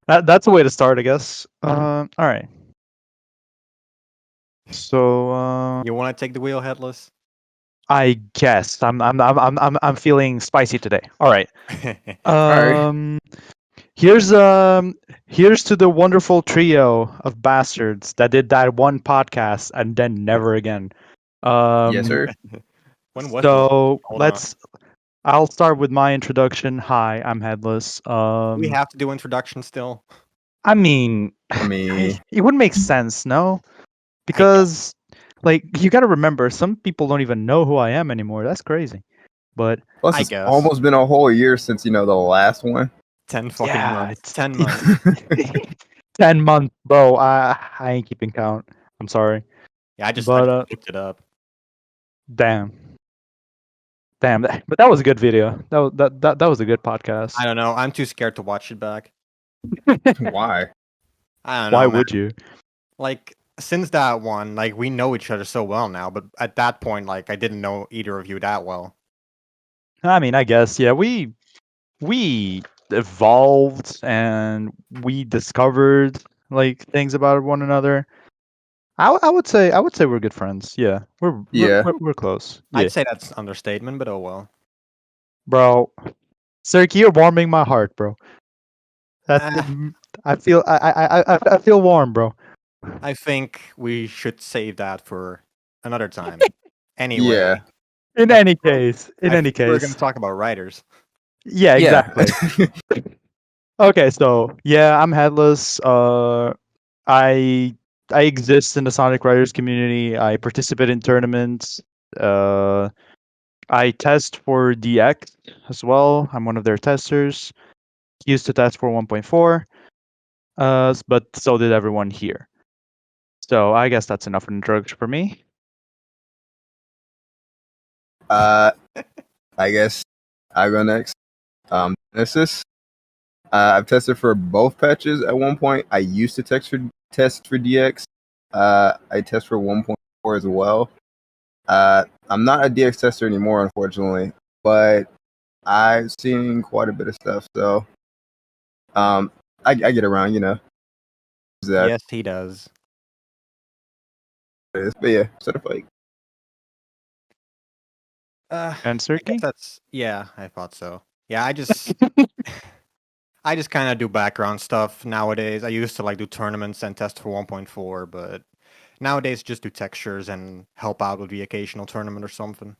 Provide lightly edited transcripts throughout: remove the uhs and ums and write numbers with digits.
That's a way to start, I guess. All right. So You want to take the wheel, Headless? I guess I'm feeling spicy today. All right. Alright. Um, here's here's to the wonderful trio of bastards that did that one podcast and then never again. Yes, sir. When was this? So Hold on. I'll start with my introduction. Hi, I'm Headless. We have to do introduction still. I mean, I mean, it would make sense, no? Because like you got to remember, some people don't even know who I am anymore. That's crazy. But plus I it's guess. almost been a whole year since the last one. 10 fucking yeah, months. it's 10 months. 10 months, bro. I ain't keeping count. I'm sorry. Yeah, I just But looked it up. damn. But that was a good video. That was a good podcast. I don't know. I'm too scared to watch it back. Why? I don't know. Why man. would you? Like, since that one, like, we know each other so well now, but at that point, like, I didn't know either of you that well. I mean, I guess yeah, we evolved and we discovered like things about one another. I would say we're good friends. Yeah, Yeah. we're close. Yeah, I'd say that's an understatement, but oh well. bro. Sirk, you're warming my heart, bro. That I feel warm, bro. I think we should save that for another time. Anyway, Yeah. In any case, we're going to talk about writers. yeah, Yeah. exactly. Okay, so yeah, I'm Headless. I exist in the Sonic Writers community. I participate in tournaments. I test for DX as well. I'm one of their testers. Used to test for 1.4. But so did everyone here. So I guess that's enough of an introduction for me. I guess I go next. Genesis. I've tested for both patches at one point. I used to test for DX. I test for 1.4 as well. I'm not a DX tester anymore, unfortunately, but I've seen quite a bit of stuff. So, I get around, That Yes, he does. is, but yeah, sort of like. And I guess Sirky? that's I thought so. Yeah, I just kind of do background stuff nowadays. I used to like do tournaments and test for 1.4, but nowadays just do textures and help out with the occasional tournament or something.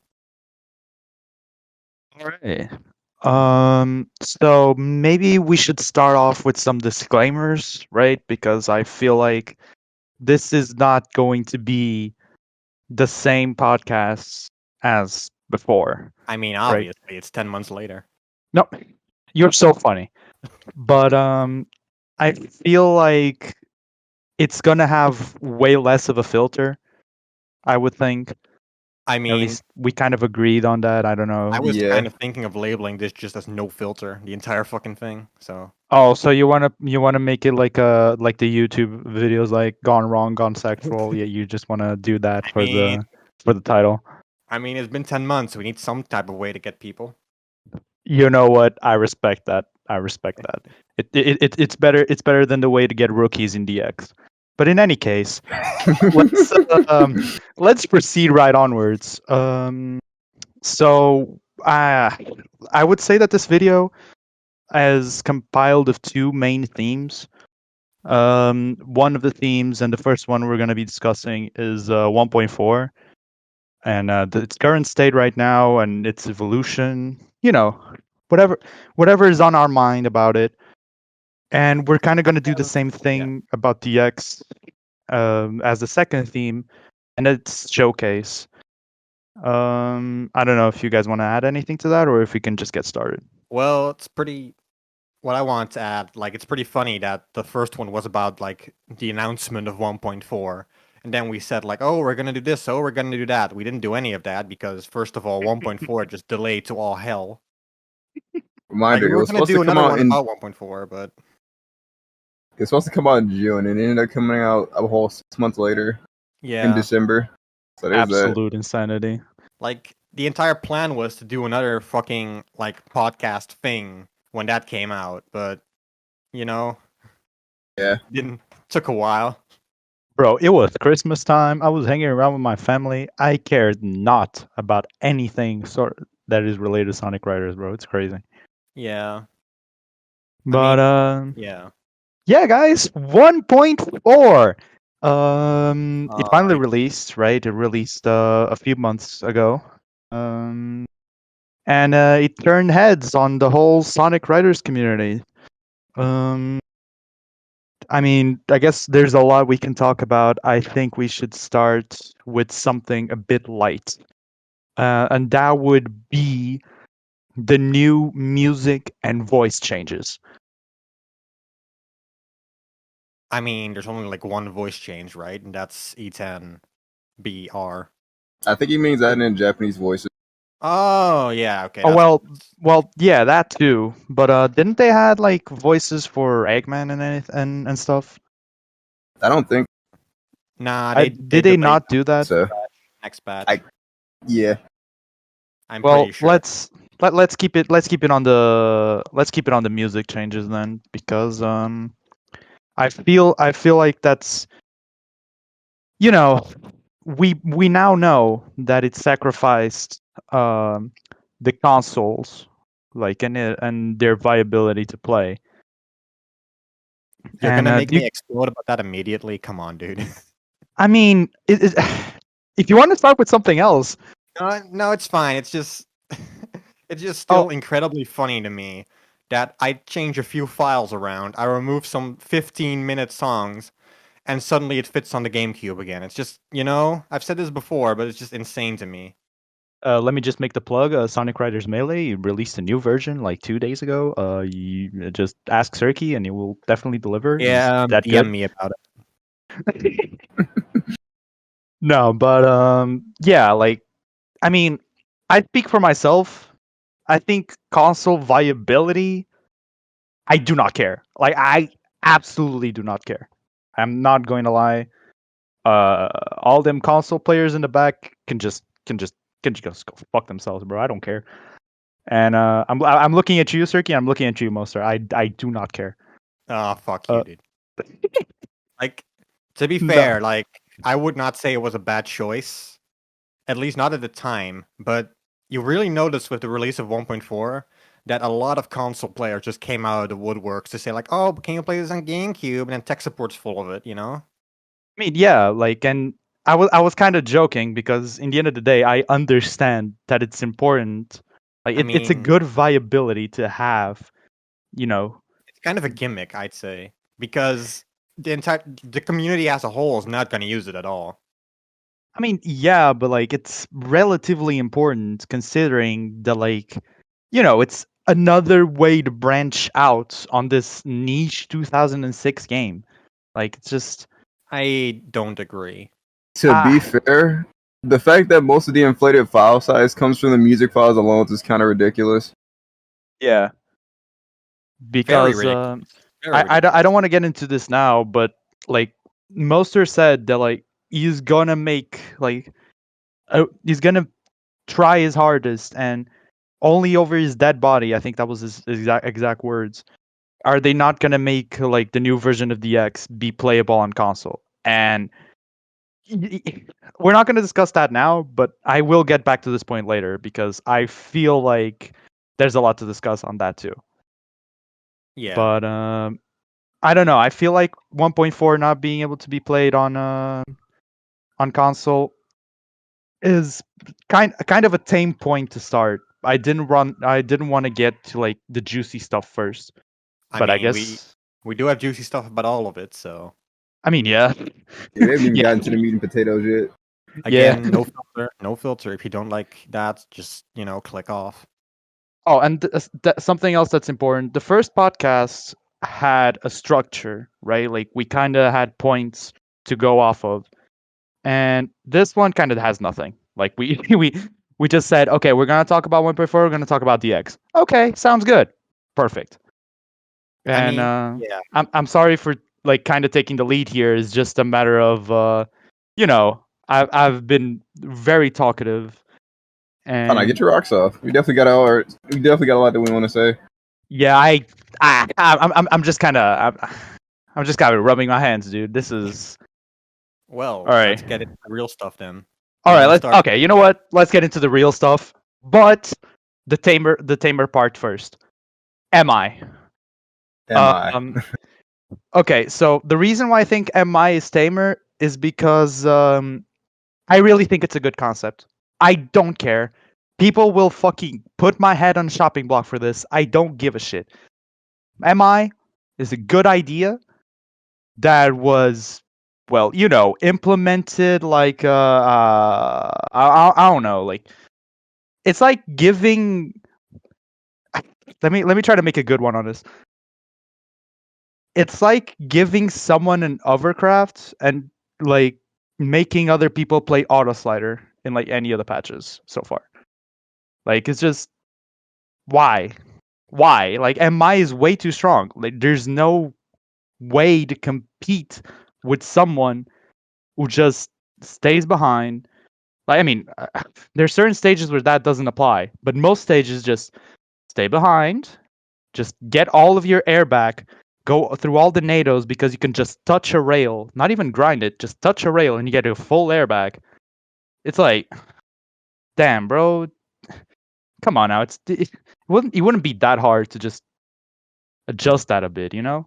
All right. So maybe we should start off with some disclaimers, right? Because I feel like this is not going to be the same podcast as before. I mean, obviously, it's 10 months later. No, you're so funny. But I feel like it's gonna have way less of a filter, I would think. I At mean, least we kind of agreed on that. I don't know. I was Yeah. kind of thinking of labeling this just as no filter, the entire fucking thing. So Oh, so you wanna make it like the YouTube videos like gone wrong, gone sexual. Yeah, you just wanna do that for mean- the title. I mean, it's been 10 months. We need some type of way to get people. You know what? I respect that. I respect that. It's better. It's better than the way to get rookies in DX. But in any case, let's proceed right onwards. So I would say that this video is compiled of two main themes. One of the themes, and the first one we're going to be discussing, is 1.4 and its current state right now and its evolution. You know, whatever is on our mind about it. And we're kind of going to do the same thing about DX as the second theme, and its showcase. I don't know if you guys want to add anything to that, or if we can just get started. Well, it's pretty. What I want to add, like, it's pretty funny that the first one was about like the announcement of 1.4, and then we said like, oh, we're gonna do this, oh, we're gonna do that. We didn't do any of that because first of all, 1.4 just delayed to all hell. Reminder, Like, we it were was gonna supposed do to come another out one in. about 1.4, but It's supposed to come out in June, and it ended up coming out a whole 6 months later in yeah, December. So there's that. Absolute insanity. like the entire plan was to do another fucking like podcast thing when that came out, but you know, Took a while. Bro, it was Christmas time. I was hanging around with my family. I cared not about anything that is related to Sonic Riders, bro. It's crazy. Yeah. But Yeah. yeah, guys, 1.4. It finally released, right? It released a few months ago. And it turned heads on the whole Sonic Riders community. I mean, I guess there's a lot we can talk about. I think we should start with something a bit light. And that would be the new music and voice changes. I mean, there's only like one voice change, right? And that's E10BR. I think he means adding in Japanese voices. Oh, yeah, okay. Oh well, yeah, that too. But didn't they had like voices for Eggman and stuff? I don't think Nah, Did they delayed not do that? so. next batch. Yeah. I'm Well, pretty sure. let's keep it on the music changes then, because I feel like that's, you know, we now know that it sacrificed the consoles, like, and their viability to play. You're And gonna make me explode about that immediately? Come on, dude. I mean, if you want to start with something else, No, it's fine. It's just it's just Oh. still incredibly funny to me that I change a few files around, I remove some 15-minute songs, and suddenly it fits on the GameCube again. It's just, I've said this before, but it's just insane to me. let me just make the plug. Sonic Riders Melee released a new version like 2 days ago. You just ask Cirky and he will definitely deliver. Yeah, He's that DM good. me about it. No, but yeah, like, I mean, I speak for myself. I think console viability, I do not care. Like, I absolutely do not care. I'm not going to lie. All them console players in the back can just go fuck themselves, bro. I don't care. And I'm looking at you, Cirky. I'm looking at you, Monster. I do not care. Oh, fuck you, dude. Like, to be No. fair, like, I would not say it was a bad choice. At least not at the time. But you really noticed with the release of 1.4 that a lot of console players just came out of the woodworks to say, like, oh, can you play this on GameCube? And then tech support's full of it, you know? I mean, yeah, like, and I was kind of joking because in the end of the day, I understand that it's important. Like, it's a good viability to have, you know. It's kind of a gimmick, I'd say, because the community as a whole is not going to use it at all. I mean, yeah, but like, it's relatively important considering that, like, it's another way to branch out on this niche 2006 game. Like, it's just, I don't agree. To be fair, the fact that most of the inflated file size comes from the music files alone is kind of ridiculous. Yeah. Because I don't want to get into this now, but like, Moster said that, like, he's gonna make, like, he's gonna try his hardest, and only over his dead body, I think that was his exact words, are they not gonna make, like, the new version of DX be playable on console. And we're not gonna discuss that now, but I will get back to this point later because I feel like there's a lot to discuss on that too. Yeah. But I don't know. I feel like 1.4 not being able to be played on console is kind of a tame point to start. I didn't want to get to, like, the juicy stuff first. But I guess we do have juicy stuff about all of it, so. I mean, yeah. Yeah, we haven't even gotten to the meat and potatoes yet. Again, no filter. If you don't like that, just, click off. Oh, and something else that's important. The first podcast had a structure, right? Like, we kind of had points to go off of. And this one kind of has nothing. Like, we just said, okay, we're going to talk about 1.4, we're going to talk about DX. Okay, sounds good. Perfect. And yeah. I'm sorry for, like, kind of taking the lead here. It's just a matter of I've been very talkative. And get your rocks off. We definitely got a lot that we want to say. Yeah, I'm just kind of I'm just kind of rubbing my hands, dude. This is Well, all right. let's get into the real stuff then. All You right, wanna let's. start? Okay, you know what? Let's get into the real stuff. But the tamer part first. Am I? Am I? Okay, so the reason why I think MI is tamer is because I really think it's a good concept. I don't care. People will fucking put my head on the shopping block for this. I don't give a shit. MI is a good idea that was, well, implemented like I don't know, like it's like giving. Let me try to make a good one on this. It's like giving someone an overcraft and like making other people play auto slider in like any of the patches so far. Like it's just why? Why? Like MI is way too strong. Like there's no way to compete with someone who just stays behind. Like I mean, there's certain stages where that doesn't apply, but most stages just stay behind, just get all of your air back, go through all the NATOs because you can just touch a rail, not even grind it, just touch a rail and you get a full air back. It's like, damn, bro, come on now. It wouldn't be that hard to just adjust that a bit, you know?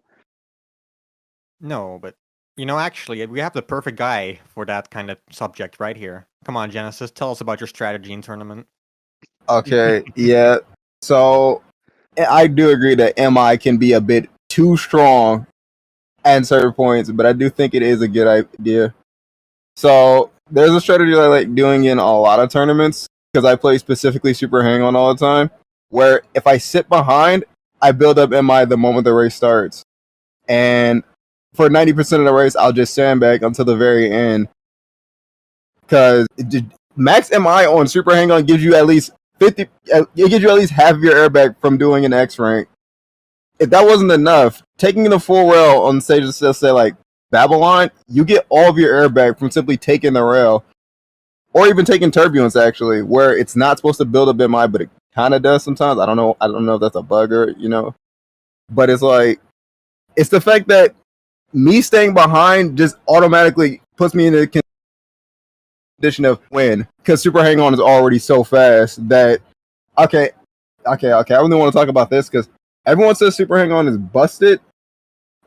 No, but actually, we have the perfect guy for that kind of subject right here. Come on, Genesis, tell us about your strategy in tournament. Okay, yeah. So I do agree that MI can be a bit too strong at certain points, but I do think it is a good idea. So there's a strategy I like doing in a lot of tournaments because I play specifically Super Hang On all the time, where if I sit behind, I build up MI the moment the race starts. And for 90% of the race, I'll just sandbag until the very end. Because max MI on Super Hang On gives you at least 50, it gives you at least half of your airbag from doing an X rank. If that wasn't enough, taking the full rail on stages, let's say like Babylon, you get all of your airbag from simply taking the rail, or even taking turbulence actually, where it's not supposed to build up MI, but it kind of does sometimes. I don't know. I don't know if that's a bug or but it's like it's the fact that me staying behind just automatically puts me in a condition of win because Super Hang On is already so fast that okay. I really want to talk about this because everyone says Super Hang On is busted,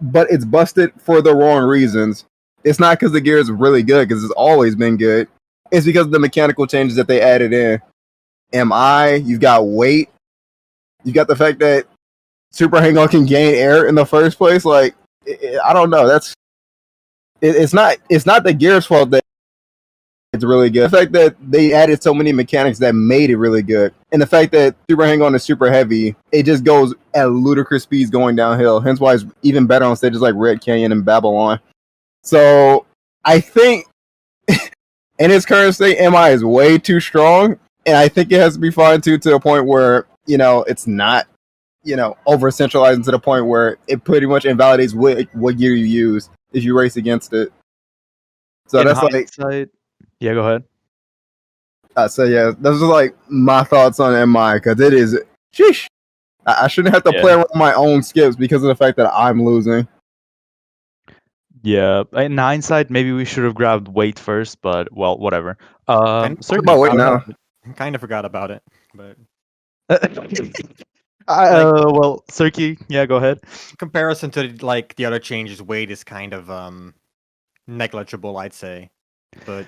but it's busted for the wrong reasons. It's not because the gear is really good, because it's always been good. It's because of the mechanical changes that they added in. MI, you've got weight, you got the fact that Super Hang On can gain air in the first place. Like, I don't know. It's not the gear's fault that it's really good. The fact that they added so many mechanics that made it really good, and the fact that Super Hang On is super heavy, it just goes at ludicrous speeds going downhill. Hence why it's even better on stages like Red Canyon and Babylon. So I think in its current state, MI is way too strong, and I think it has to be fine tuned to a point where it's not over centralizing to the point where it pretty much invalidates what gear you use if you race against it. So In that's hindsight, yeah, go ahead. so yeah, those are like my thoughts on MI because it is. Sheesh, I shouldn't have to play around my own skips because of the fact that I'm losing. Yeah, in hindsight, maybe we should have grabbed weight first, but well, whatever. Kind What about weight now? kind of forgot about it, but well, Serki, yeah, go ahead. in comparison to like the other changes, weight is kind of negligible, I'd say. But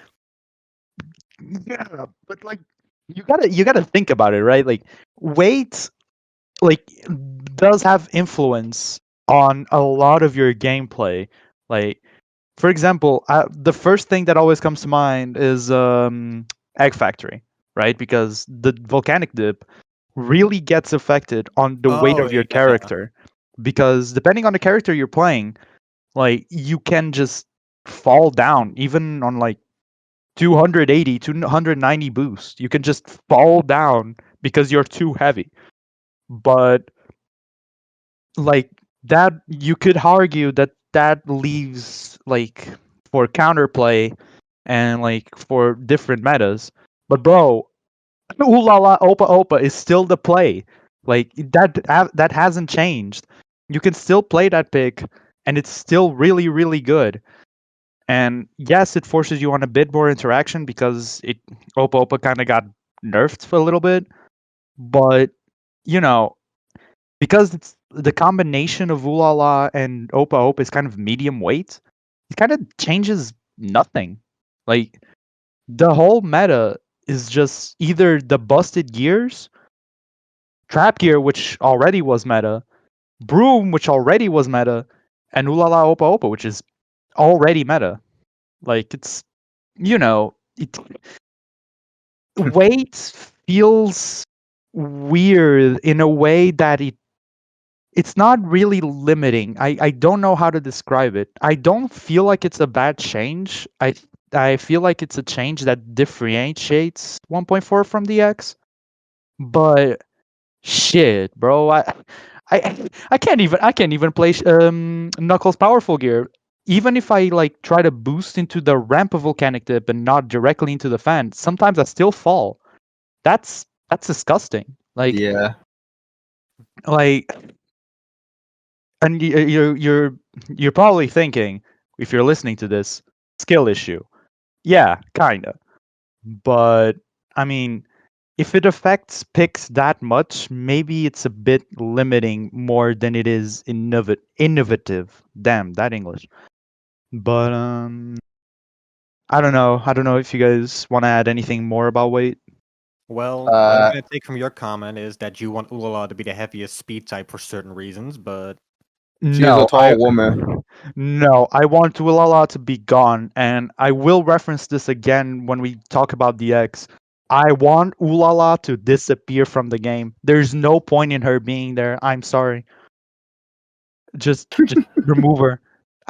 Yeah, but like you gotta think about it, right? Like weight, like does have influence on a lot of your gameplay. Like, for example, the first thing that always comes to mind is Egg Factory, right? Because the volcanic dip really gets affected on the weight of your character. Because depending on the character you're playing, like you can just fall down even on like 280, 290 boost. You can just fall down because you're too heavy. But like that, you could argue that that leaves like for counterplay and like for different metas. But bro, ooh la la opa opa is still the play. Like that hasn't changed. You can still play that pick and it's still really, really good. And yes, it forces you on a bit more interaction because Opa Opa kind of got nerfed for a little bit, but you know, because it's the combination of Ulala and Opa Opa is kind of medium weight, it kind of changes nothing. Like the whole meta is just either the busted gears, trap gear, which already was meta, broom, which already was meta, and Ulala Opa Opa, which is already meta. Like it's it weight feels weird in a way that it's not really limiting. I don't know how to describe it. I don't feel like it's a bad change. I feel like it's a change that differentiates 1.4 from the X. But shit, bro, I can't even play Knuckles powerful gear. Even if I like try to boost into the ramp of volcanic dip and not directly into the fan, sometimes I still fall. That's disgusting. Yeah. Like and you're probably thinking, if you're listening to this, skill issue. Yeah, kinda. But I mean, if it affects picks that much, maybe it's a bit limiting more than it is innovative. Damn, that English. But I don't know. I don't know if you guys want to add anything more about weight. Well, what I'm Uh, gonna take from your comment is that you want Ulala to be the heaviest speed type for certain reasons, but she is a No, tall woman. no, I want Tuilala to be gone, and I will reference this again when we talk about the X. I want Ulala to disappear from the game. There's no point in her being there. I'm sorry. Just remove her.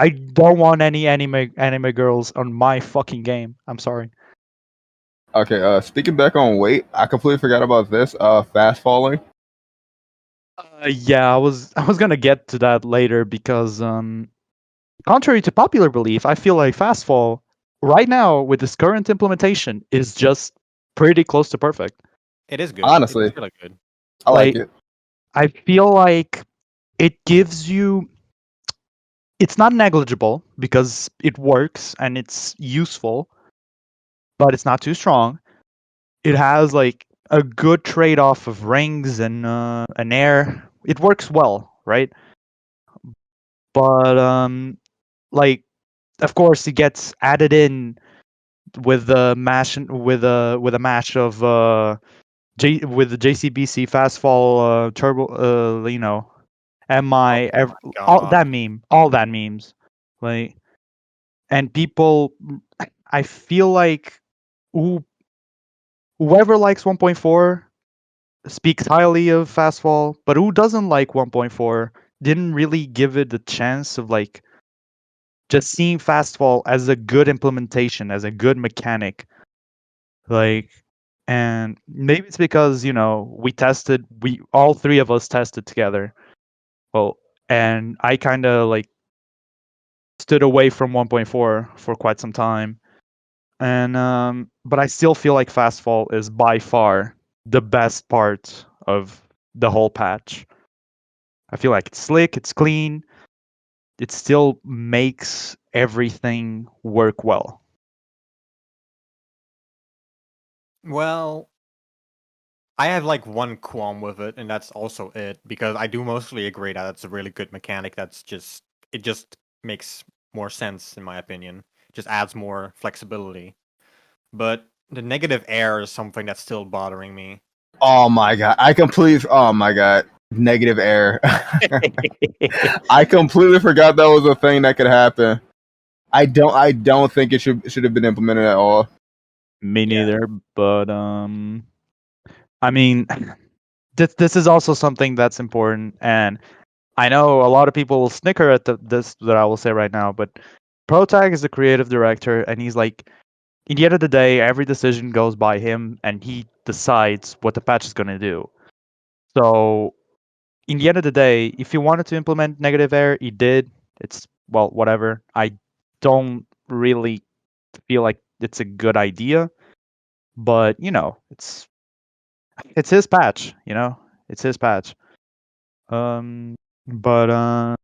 I don't want any anime girls on my fucking game. I'm sorry. Okay, speaking back on weight, I completely forgot about this. Fast falling. Yeah, I was gonna get to that later because contrary to popular belief, I feel like Fastfall right now with this current implementation is just pretty close to perfect. it is good. Honestly, It's really good. I like Like it. I feel like it gives you it's not negligible because it works and it's useful, but it's not too strong. It has like a good trade-off of rings and air. It works well, right? But like of course it gets added in with the mash with a mash of with the JCBC fastfall turbo Oh MI my all god. all that memes like and people I feel like who whoever likes 1.4 speaks highly of fastfall, but who doesn't like 1.4 didn't really give it the chance of like just seeing fastfall as a good implementation, as a good mechanic. Like, and maybe it's because, we all three of us tested together. Well, and I kind of like stood away from 1.4 for quite some time. And, but I still feel like Fastfall is by far the best part of the whole patch. I feel like it's slick, it's clean, it still makes everything work well. Well, I have like one qualm with it, and that's also it, because I do mostly agree that it's a really good mechanic. It just makes more sense in my opinion. Just adds more flexibility. But the negative air is something that's still bothering me. Oh my god, I completely. Oh my god, negative air. I completely forgot that was a thing that could happen. I don't think it should have been implemented at all. Me Yeah. neither, but I mean, this is also something that's important, and I know a lot of people will snicker at this that I will say right now, but Protag is the creative director, and he's like, in the end of the day, every decision goes by him, and he decides what the patch is going to do. So, in the end of the day, if he wanted to implement negative air, he did. It's well, whatever. I don't really feel like it's a good idea, but it's his patch. It's his patch. But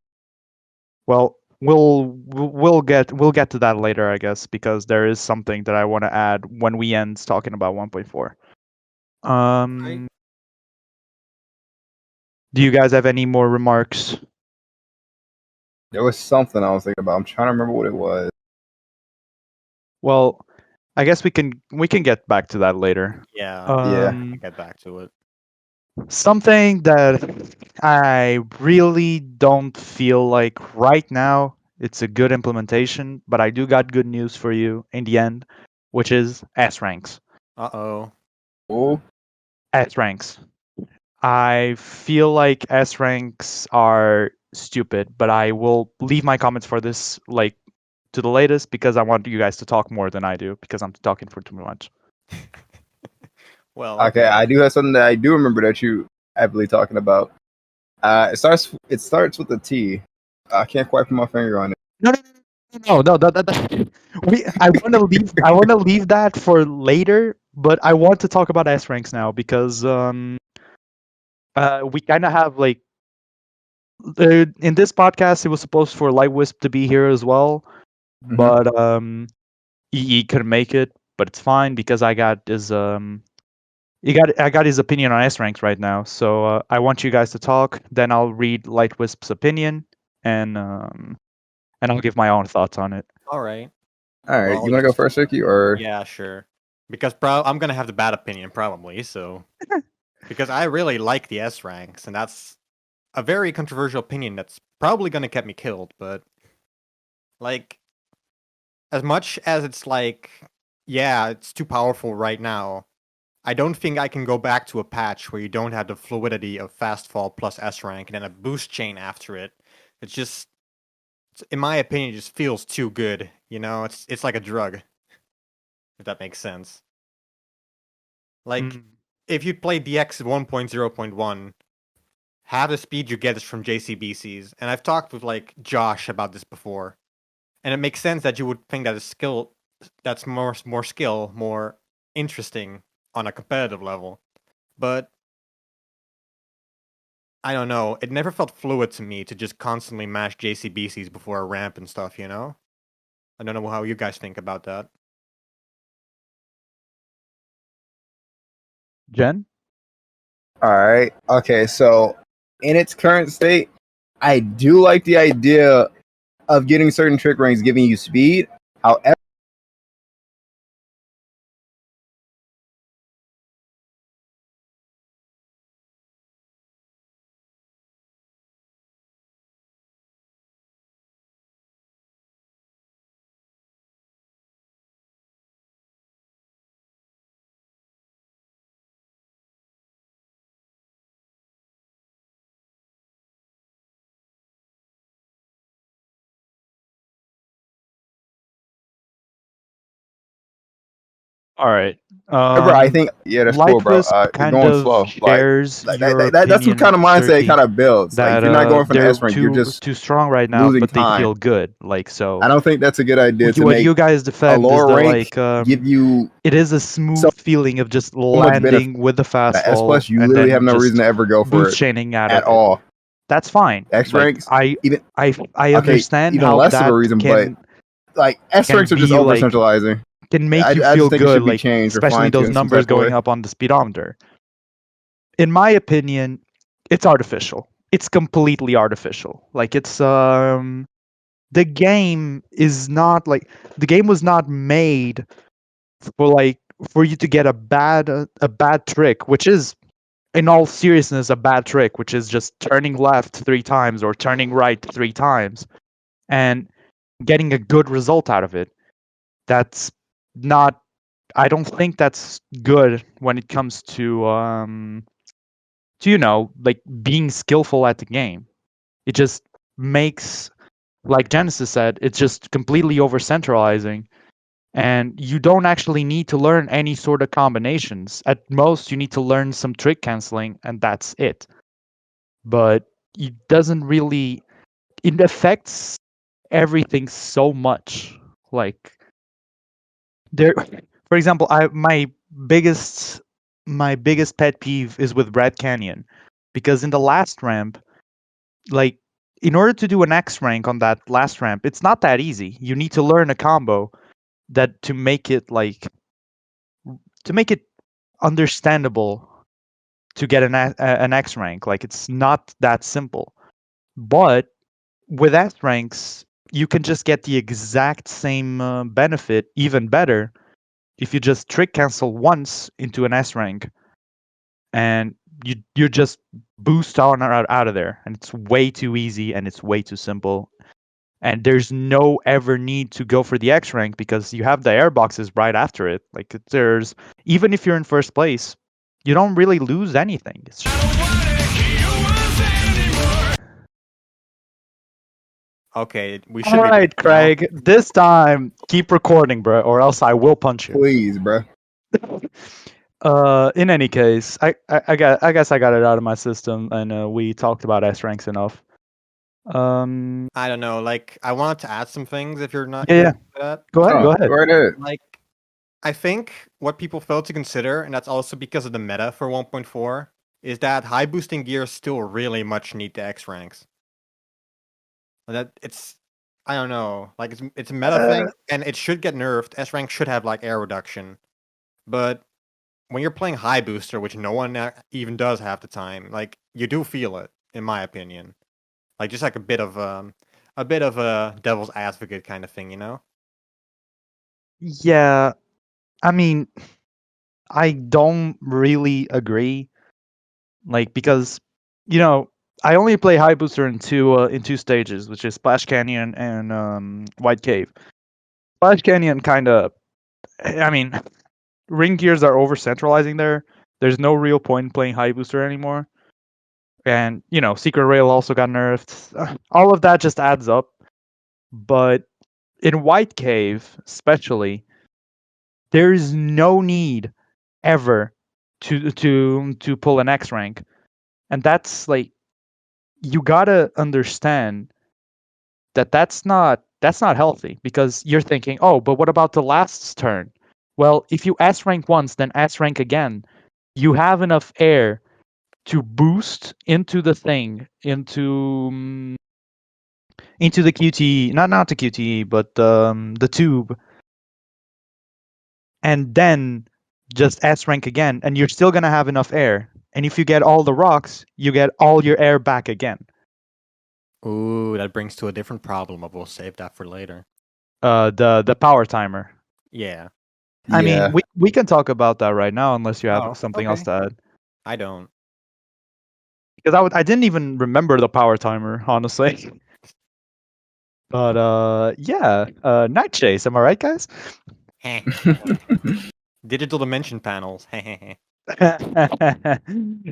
well, we'll get to that later, I guess, because there is something that I want to add when we end talking about 1.4. Right. Do you guys have any more remarks? There was something I was thinking about. I'm trying to remember what it was. Well, I guess we can get back to that later. Yeah. Yeah. I'll get back to it. Something that I really don't feel like right now it's a good implementation, but I do got good news for you in the end, which is S ranks. Uh-oh. Oh, S ranks. I feel like S ranks are stupid, but I will leave my comments for this like to the latest because I want you guys to talk more than I do because I'm talking for too much. Well, okay. I do have something that I do remember that you happily talking about. It starts with a T. I can't quite put my finger on it. No. I want to leave that for later, but I want to talk about S ranks now because we kind of have like in this podcast it was supposed for Light Wisp to be here as well, but he couldn't make it, but it's fine because I got his I got his opinion on S ranks right now. So I want you guys to talk. Then I'll read Light Wisp's opinion and I'll give my own thoughts on it. all right. All right, Well, you want to go first, Ricky, or Yeah, sure. Because I'm gonna have the bad opinion probably. So because I really like the S ranks, and that's a very controversial opinion that's probably gonna get me killed. But like, as much as it's like, yeah, it's too powerful right now. I don't think I can go back to a patch where you don't have the fluidity of fast fall plus S rank and then a boost chain after it. It's just, in my opinion, it just feels too good. You know, it's like a drug, if that makes sense. Like, if you play DX 1.0.1, half the speed you get is from JCBCs. And I've talked with like Josh about this before. And it makes sense that you would think that a skill that's more skill, more interesting on a competitive level. But I don't know, it never felt fluid to me to just constantly mash JCBCs before a ramp and stuff, you know? I don't know how you guys think about that. Jen? all right? Okay, so in its current state, I do like the idea of getting certain trick rings giving you speed. However, All right. I think that's cool, Light bro. Wisp You're kind going of slow. Like shares your that's what kind opinion, of mindset it 30, kind of builds. Like if that you're not going for the they're S rank, you're just too strong right now, losing but they time. feel good. Like so. I don't think that's a good idea to What make you guys a defend is lower that rank like give you it is a smooth feeling of just much benefit. landing with the At S fastball plus, you and literally then have no just reason to ever go for boost it chaining out at of it. all. That's fine. X Like ranks, I even understand even how less of that a reason, but can like S ranks are just be over like centralizing. can make you I feel just think it good, should be like changed or especially fine those tuned in some numbers type of way. going up on the speedometer. In my opinion, it's artificial. It's completely artificial. Like it's the game is not like the game was not made for like for you to get a bad trick, which is in all seriousness a bad trick, which is just turning left 3 times or turning right 3 times and getting a good result out of it. That's not I don't think that's good when it comes to you know like being skillful at the game. It just makes, like Genesis said, it's just completely over centralizing, and you don't actually need to learn any sort of combinations. At most you need to learn some trick canceling and that's it. But it doesn't really it affects everything so much. Like there for example, biggest my biggest pet peeve is with Red Canyon because in the last ramp, like in order to do an X rank on that last ramp, it's not that easy. You need to learn a combo that to make it understandable to get an X rank. Like it's not that simple. But with S ranks, you can just get the exact same benefit, even better, if you just trick cancel once into an S rank, and you just boost on out of there, and it's way too easy and it's way too simple. And there's no ever need to go for the X rank because you have the air boxes right after it. Like there's even if you're in first place, you don't really lose anything. It's Okay, we should all be right, now. Craig. This time, keep recording, bro, or else I will punch you. Please, bro. In any case, I guess I got it out of my system, and we talked about S ranks enough. I don't know. Like, I wanted to add some things. If you're not, Yeah, if you're yeah. up for that. Go ahead. Oh, Go ahead. Go right ahead. Like, I think what people fail to consider, and that's also because of the meta for 1.4, is that high boosting gears still really much need the X ranks. That it's, I don't know, like it's a meta thing, and it should get nerfed. S rank should have like air reduction, but when you're playing high booster, which no one even does half the time, like you do feel it, in my opinion. Like just like a bit of a devil's advocate kind of thing, you know? Yeah, I mean, I don't really agree. Like because I only play high booster in two stages, which is Splash Canyon and White Cave. Splash Canyon kind of, I mean, ring gears are over centralizing there. There's no real point in playing high booster anymore. And Secret Rail also got nerfed. All of that just adds up. But in White Cave, especially, there is no need ever to pull an X rank, and that's like you gotta understand that that's not healthy because you're thinking, oh, but what about the last turn? Well, if you S rank once, then S rank again, you have enough air to boost into the thing, into the QTE, not the QTE, but the tube, and then just S rank again, and you're still gonna have enough air. And if you get all the rocks, you get all your air back again. Ooh, that brings to a different problem, but we'll save that for later. The power timer. Yeah. I Yeah. mean, we can talk about that right now, unless you have Oh, something else to add. I don't. Because I didn't even remember the power timer, honestly. But yeah, Night Chase. Am I right, guys? Digital dimension panels.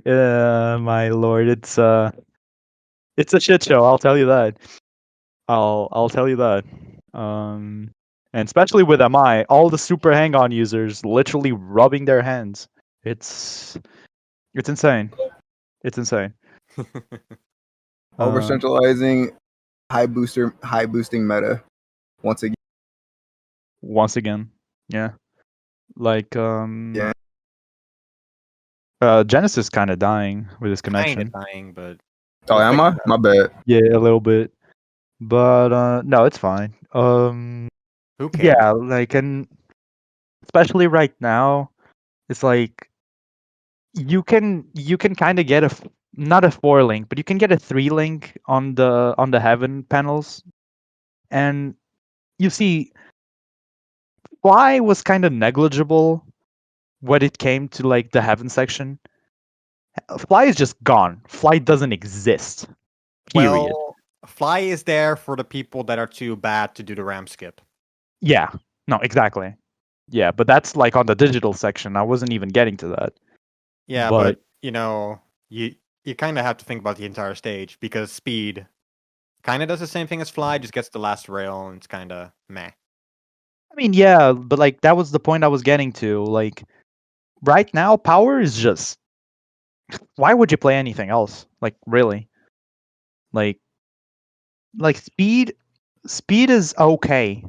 My lord, it's a shit show. I'll tell you that. I'll tell you that. And especially with MI, all the super hang-on users literally rubbing their hands. It's insane. It's insane. Over centralizing high boosting meta once again. Once again, yeah. Like Yeah. Genesis kind of dying with his Kind connection. of dying, but Oh, am I? My bad. Yeah, a little bit. But no, it's fine. who cares? Yeah, like, and especially right now, it's like you can kind of get not a 4 link, but you can get a 3 link on the heaven panels, and you see, Fly was kind of negligible when it came to like the heaven section. Fly is just gone. Fly doesn't exist. Period. Well, Fly is there for the people that are too bad to do the ramp skip. Yeah. No, exactly. Yeah, but that's like on the digital section. I wasn't even getting to that. Yeah, but you kind of have to think about the entire stage because speed kind of does the same thing as Fly, just gets the last rail and it's kind of meh. I mean, yeah, but like that was the point I was getting to. Like right now, power is just. Why would you play anything else? Like really? Like speed is okay,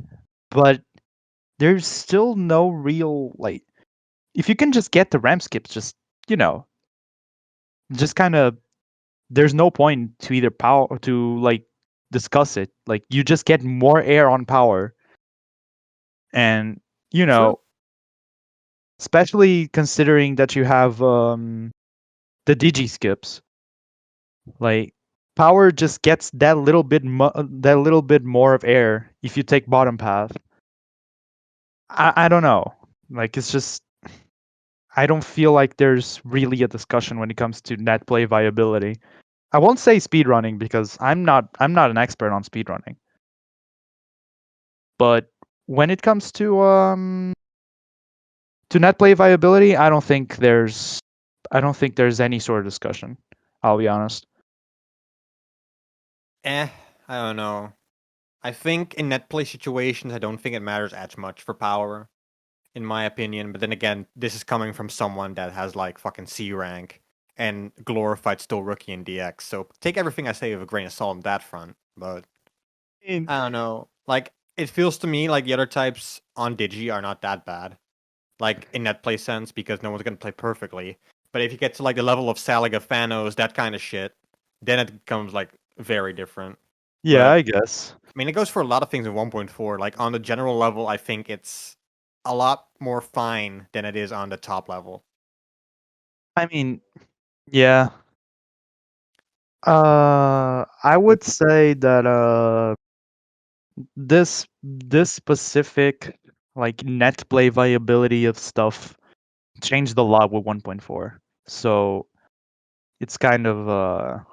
but there's still no real like. If you can just get the ramp skips, just just kind of. There's no point to either power to like discuss it. Like you just get more air on power, and True. especially considering that you have the digi skips. Like power just gets that little bit more of air if you take bottom path. I don't know. Like it's just I don't feel like there's really a discussion when it comes to net play viability. I won't say speedrunning because I'm not an expert on speedrunning. But when it comes to net play viability, I don't think there's any sort of discussion. I'll be honest. I don't know. I think in net play situations, I don't think it matters as much for power, in my opinion. But then again, this is coming from someone that has like fucking C rank and glorified still rookie in DX. So take everything I say with a grain of salt on that front. But I don't know. Like it feels to me like the other types on Digi are not that bad, like in net play sense, because no one's gonna play perfectly. But if you get to like the level of Saliga, Thanos, that kind of shit, then it becomes like very different. Yeah, But I guess. I mean, it goes for a lot of things in 1.4. Like on the general level, I think it's a lot more fine than it is on the top level. I mean, yeah. I would say that this specific like net play viability of stuff changed a lot with 1.4. So it's kind of a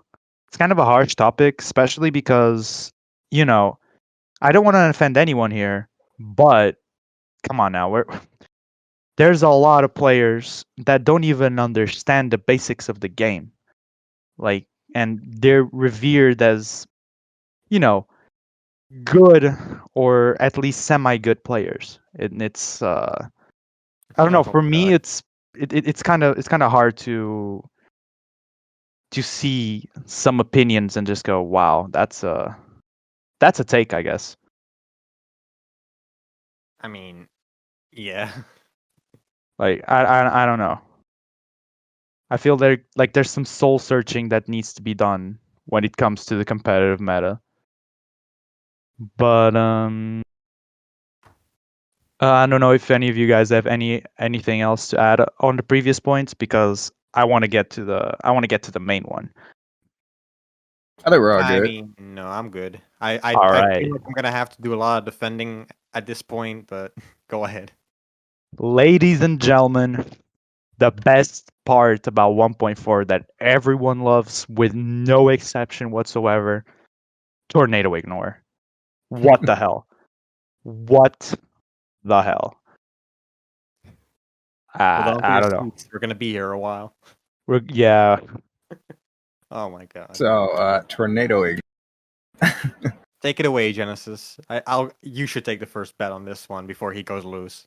harsh topic, especially because I don't want to offend anyone here, but come on now, there's a lot of players that don't even understand the basics of the game, like, and they're revered as good or at least semi-good players. It's I don't know. Oh For me, god. it's kind of hard to see some opinions and just go, wow, that's a take, I guess. I mean, yeah. Like I don't know. I feel there's some soul searching that needs to be done when it comes to the competitive meta. But I don't know if any of you guys have anything else to add on the previous points, because I want to get to the main one. I think we're all I good. mean, no, I'm good. I All I right. feel like I'm gonna have to do a lot of defending at this point, but go ahead. Ladies and gentlemen, the best part about 1.4 that everyone loves with no exception whatsoever, tornado ignore. What the hell? What the hell? Hold on to I your don't know. seats. We're gonna be here a while. Yeah. Oh my god. So, tornado. Take it away, Genesis. I'll. You should take the first bet on this one before he goes loose.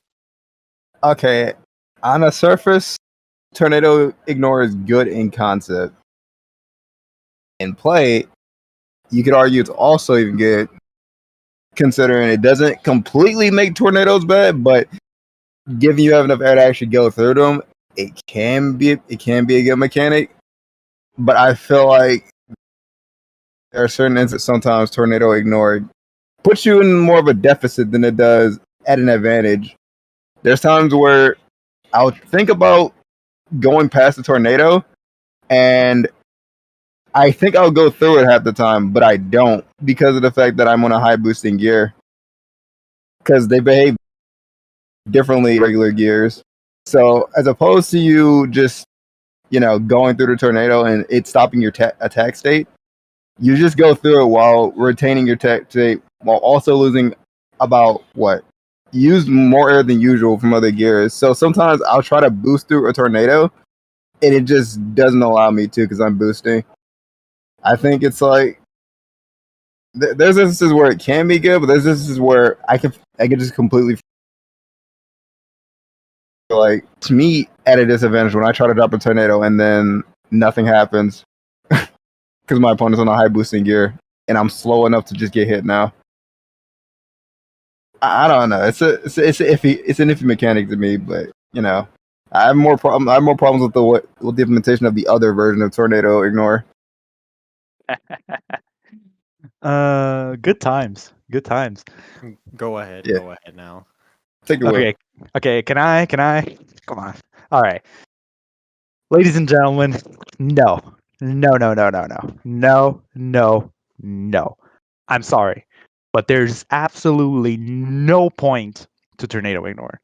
Okay, on the surface, tornado ignore is good in concept. In play, you could argue it's also even good, considering it doesn't completely make tornadoes bad, but given you have enough air to actually go through them, it can be a good mechanic. But I feel like there are certain instances sometimes tornado ignore puts you in more of a deficit than it does at an advantage. There's times where I'll think about going past the tornado, and I think I'll go through it half the time, but I don't because of the fact that I'm on a high boosting gear. Because they behave differently regular gears. So as opposed to you just going through the tornado and it stopping your attack state, you just go through it while retaining your attack state while also losing about what use more air than usual from other gears. So sometimes I'll try to boost through a tornado and it just doesn't allow me to because I'm boosting. I think it's like there's instances where it can be good, but there's instances where I can just completely like to me at a disadvantage when I try to drop a tornado and then nothing happens because my opponent's on a high boosting gear and I'm slow enough to just get hit now. I don't know. It's an iffy mechanic to me, but I have more problems with the implementation of the other version of tornado ignore. Good times. Good times. Go ahead. Yeah. Go ahead now. Take it away. Okay. Okay. Can I? Come on. All right. Ladies and gentlemen, no. No, no, no, no, no. No, no, no. I'm sorry. But there's absolutely no point to tornado ignore.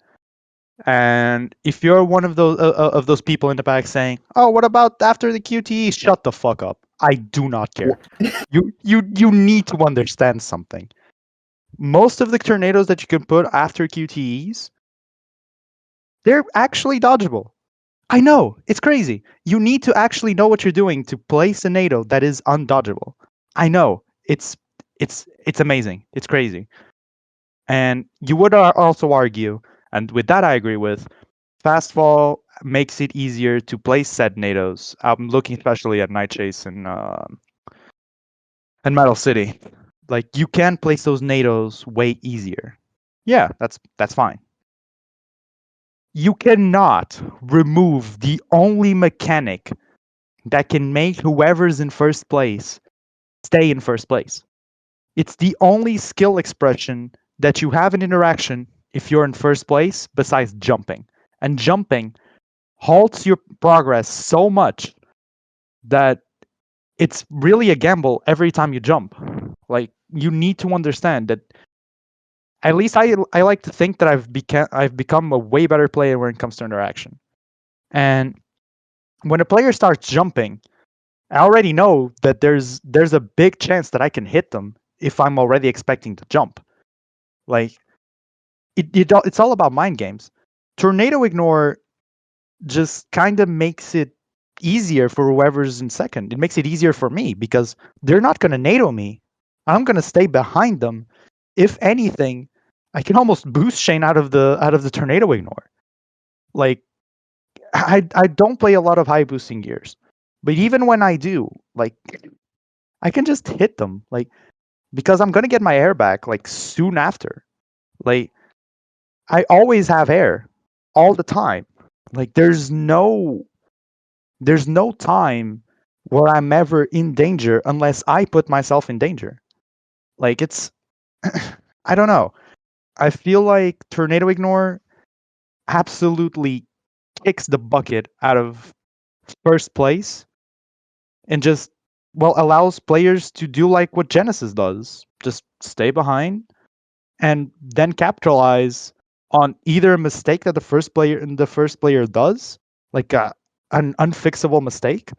And if you're one of those people in the back saying, "Oh, what about after the QTE?" Shut the fuck up. I do not care. You need to understand something. Most of the tornadoes that you can put after QTEs, they're actually dodgeable. I know, it's crazy. You need to actually know what you're doing to place a NATO that is undodgeable. I know. It's amazing. It's crazy. And you would also argue, and with that I agree with, Fastfall makes it easier to place said NATOs. I'm looking especially at Night Chase and Metal City. Like you can place those NATOs way easier. Yeah, that's fine. You cannot remove the only mechanic that can make whoever's in first place stay in first place. It's the only skill expression that you have in interaction if you're in first place besides jumping. And jumping halts your progress so much that it's really a gamble every time you jump. Like you need to understand that at least I like to think that I've become a way better player when it comes to interaction. And when a player starts jumping, I already know that there's a big chance that I can hit them if I'm already expecting to jump. Like it's all about mind games. Tornado ignore just kind of makes it easier for whoever's in second. It makes it easier for me because they're not going to NATO me. I'm going to stay behind them. If anything, I can almost boost Shane out of the tornado ignore. Like I don't play a lot of high boosting gears, but even when I do, like I can just hit them, like because I'm gonna get my air back like soon after. Like I always have air all the time. Like there's no time where I'm ever in danger unless I put myself in danger. Like it's I don't know. I feel like tornado ignore absolutely kicks the bucket out of first place and just well allows players to do like what Genesis does. Just stay behind and then capitalize on either a mistake that the first player does, like an unfixable mistake,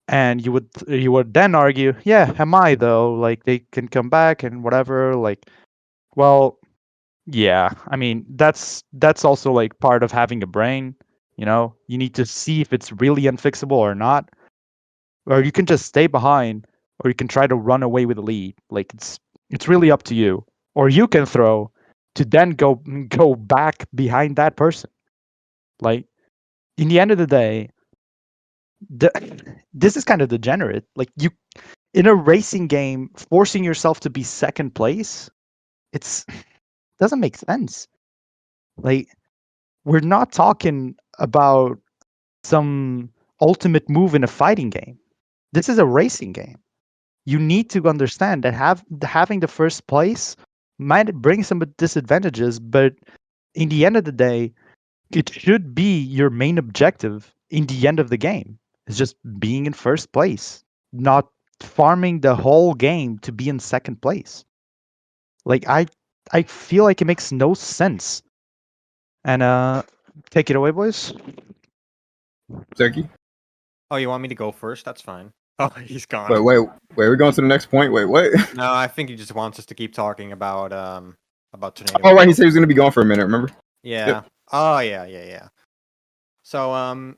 and you would then argue, yeah, am I though? Like they can come back and whatever. Like, well, yeah. I mean, that's also like part of having a brain. You need to see if it's really unfixable or not, or you can just stay behind, or you can try to run away with the lead. Like it's really up to you. Or you can throw to then go back behind that person. Like in the end of the day, the, this is kind of degenerate. Like you in a racing game, forcing yourself to be second place, it's doesn't make sense. Like we're not talking about some ultimate move in a fighting game. This is a racing game. You need to understand that having the first place might bring some disadvantages, but in the end of the day, it should be your main objective in the end of the game. It's just being in first place, not farming the whole game to be in second place. Like I feel like it makes no sense. And take it away, boys. Turkey. Oh, you want me to go first? That's fine. Oh, he's gone. Wait. We're going to the next point. Wait, what? No, I think he just wants us to keep talking about tornado. Oh, right. He said he was going to be gone for a minute. Remember? Yeah. Yep. Oh, yeah. So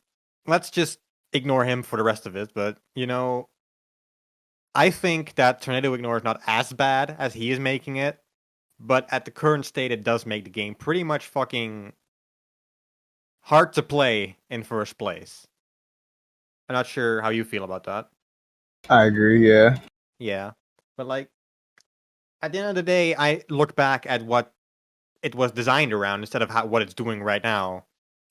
let's just ignore him for the rest of it. But I think that tornado ignore is not as bad as he is making it. But at the current state, it does make the game pretty much fucking hard to play in first place. I'm not sure how you feel about that. I agree. Yeah. Yeah. But like at the end of the day, I look back at what it was designed around instead of what it's doing right now.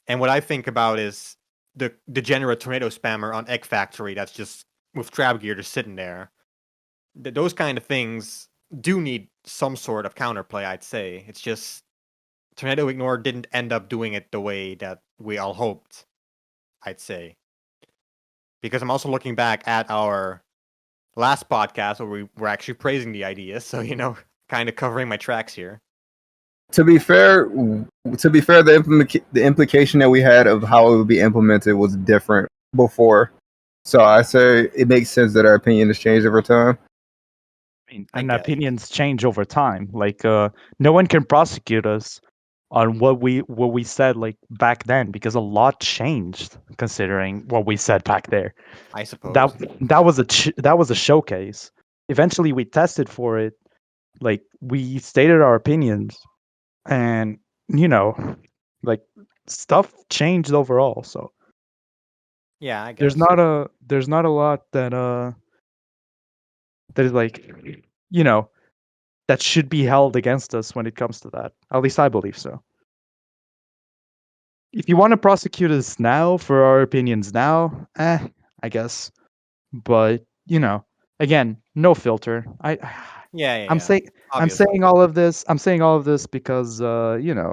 And what I think about is the degenerate tornado spammer on Egg Factory that's just with trap gear just sitting there. those kind of things do need some sort of counterplay, I'd say. It's just Tornado Ignore didn't end up doing it the way that we all hoped, I'd say. Because I'm also looking back at our last podcast where we were actually praising the idea, so kind of covering my tracks here. To be fair, the implication that we had of how it would be implemented was different before. So I say it makes sense that our opinion has changed over time. And opinions change over time. Like no one can prosecute us on what we said like back then because a lot changed considering what we said back there. I suppose that was a showcase. Eventually, we tested for it. Like we stated our opinions, and like stuff changed overall. So yeah, I guess there's not a lot that is like that should be held against us when it comes to that. At least I believe so. If you want to prosecute us now for our opinions now, I guess. But again, no filter. I'm saying obviously. saying all of this. I'm saying all of this because it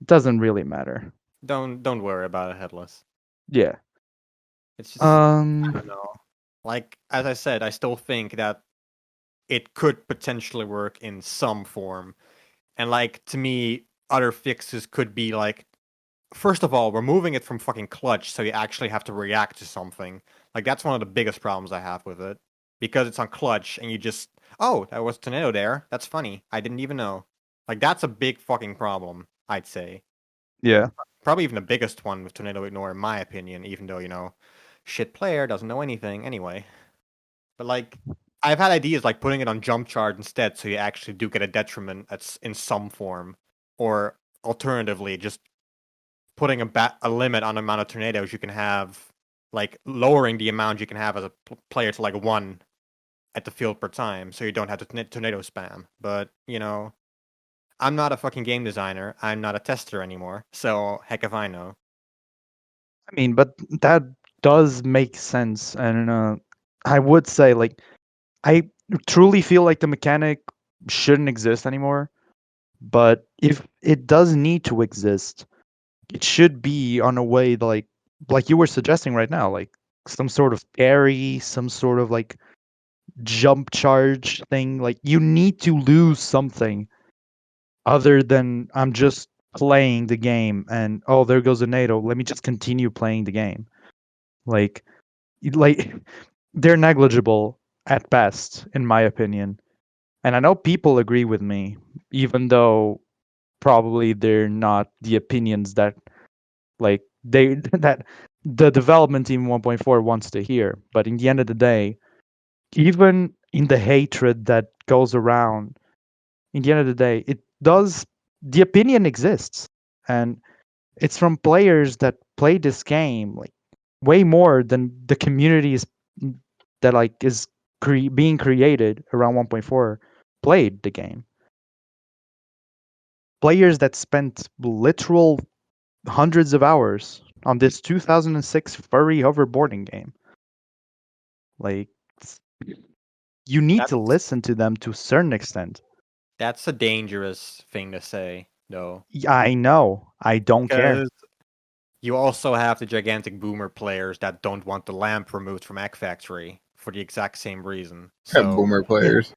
doesn't really matter. Don't worry about it, Headless. Yeah. It's just I don't know. Like as I said, I still think that it could potentially work in some form. And like to me, other fixes could be like, first of all, removing it from fucking clutch so you actually have to react to something. Like that's one of the biggest problems I have with it. Because it's on clutch and you just, oh, that was Tornado there. That's funny. I didn't even know. Like that's a big fucking problem, I'd say. Yeah. Probably even the biggest one with Tornado Ignore, in my opinion, even though, shit player doesn't know anything anyway. But like, I've had ideas like putting it on jump charge instead, so you actually do get a detriment that's in some form, or alternatively, just putting a limit on the amount of tornadoes you can have, like lowering the amount you can have as a player to like 1 at the field per time, so you don't have to tornado spam. But I'm not a fucking game designer. I'm not a tester anymore, so heck if I know. I mean, but that does make sense, and I would say like I truly feel like the mechanic shouldn't exist anymore. But if it does need to exist, it should be on a way like you were suggesting right now, like some sort of parry, some sort of like jump charge thing. Like you need to lose something other than I'm just playing the game and oh there goes a NATO. Let me just continue playing the game. Like like they're negligible at best, in my opinion. And I know people agree with me, even though probably they're not the opinions that like they that the development team 1.4 wants to hear. But in the end of the day, even in the hatred that goes around, in the end of the day, the opinion exists, and it's from players that play this game like way more than the communities that like is being created around 1.4 played the game. Players that spent literal hundreds of hours on this 2006 furry hoverboarding game. Like, you need to listen to them to a certain extent. That's a dangerous thing to say, though. I know. I don't care. You also have the gigantic boomer players that don't want the lamp removed from Egg Factory for the exact same reason. So Boomer players.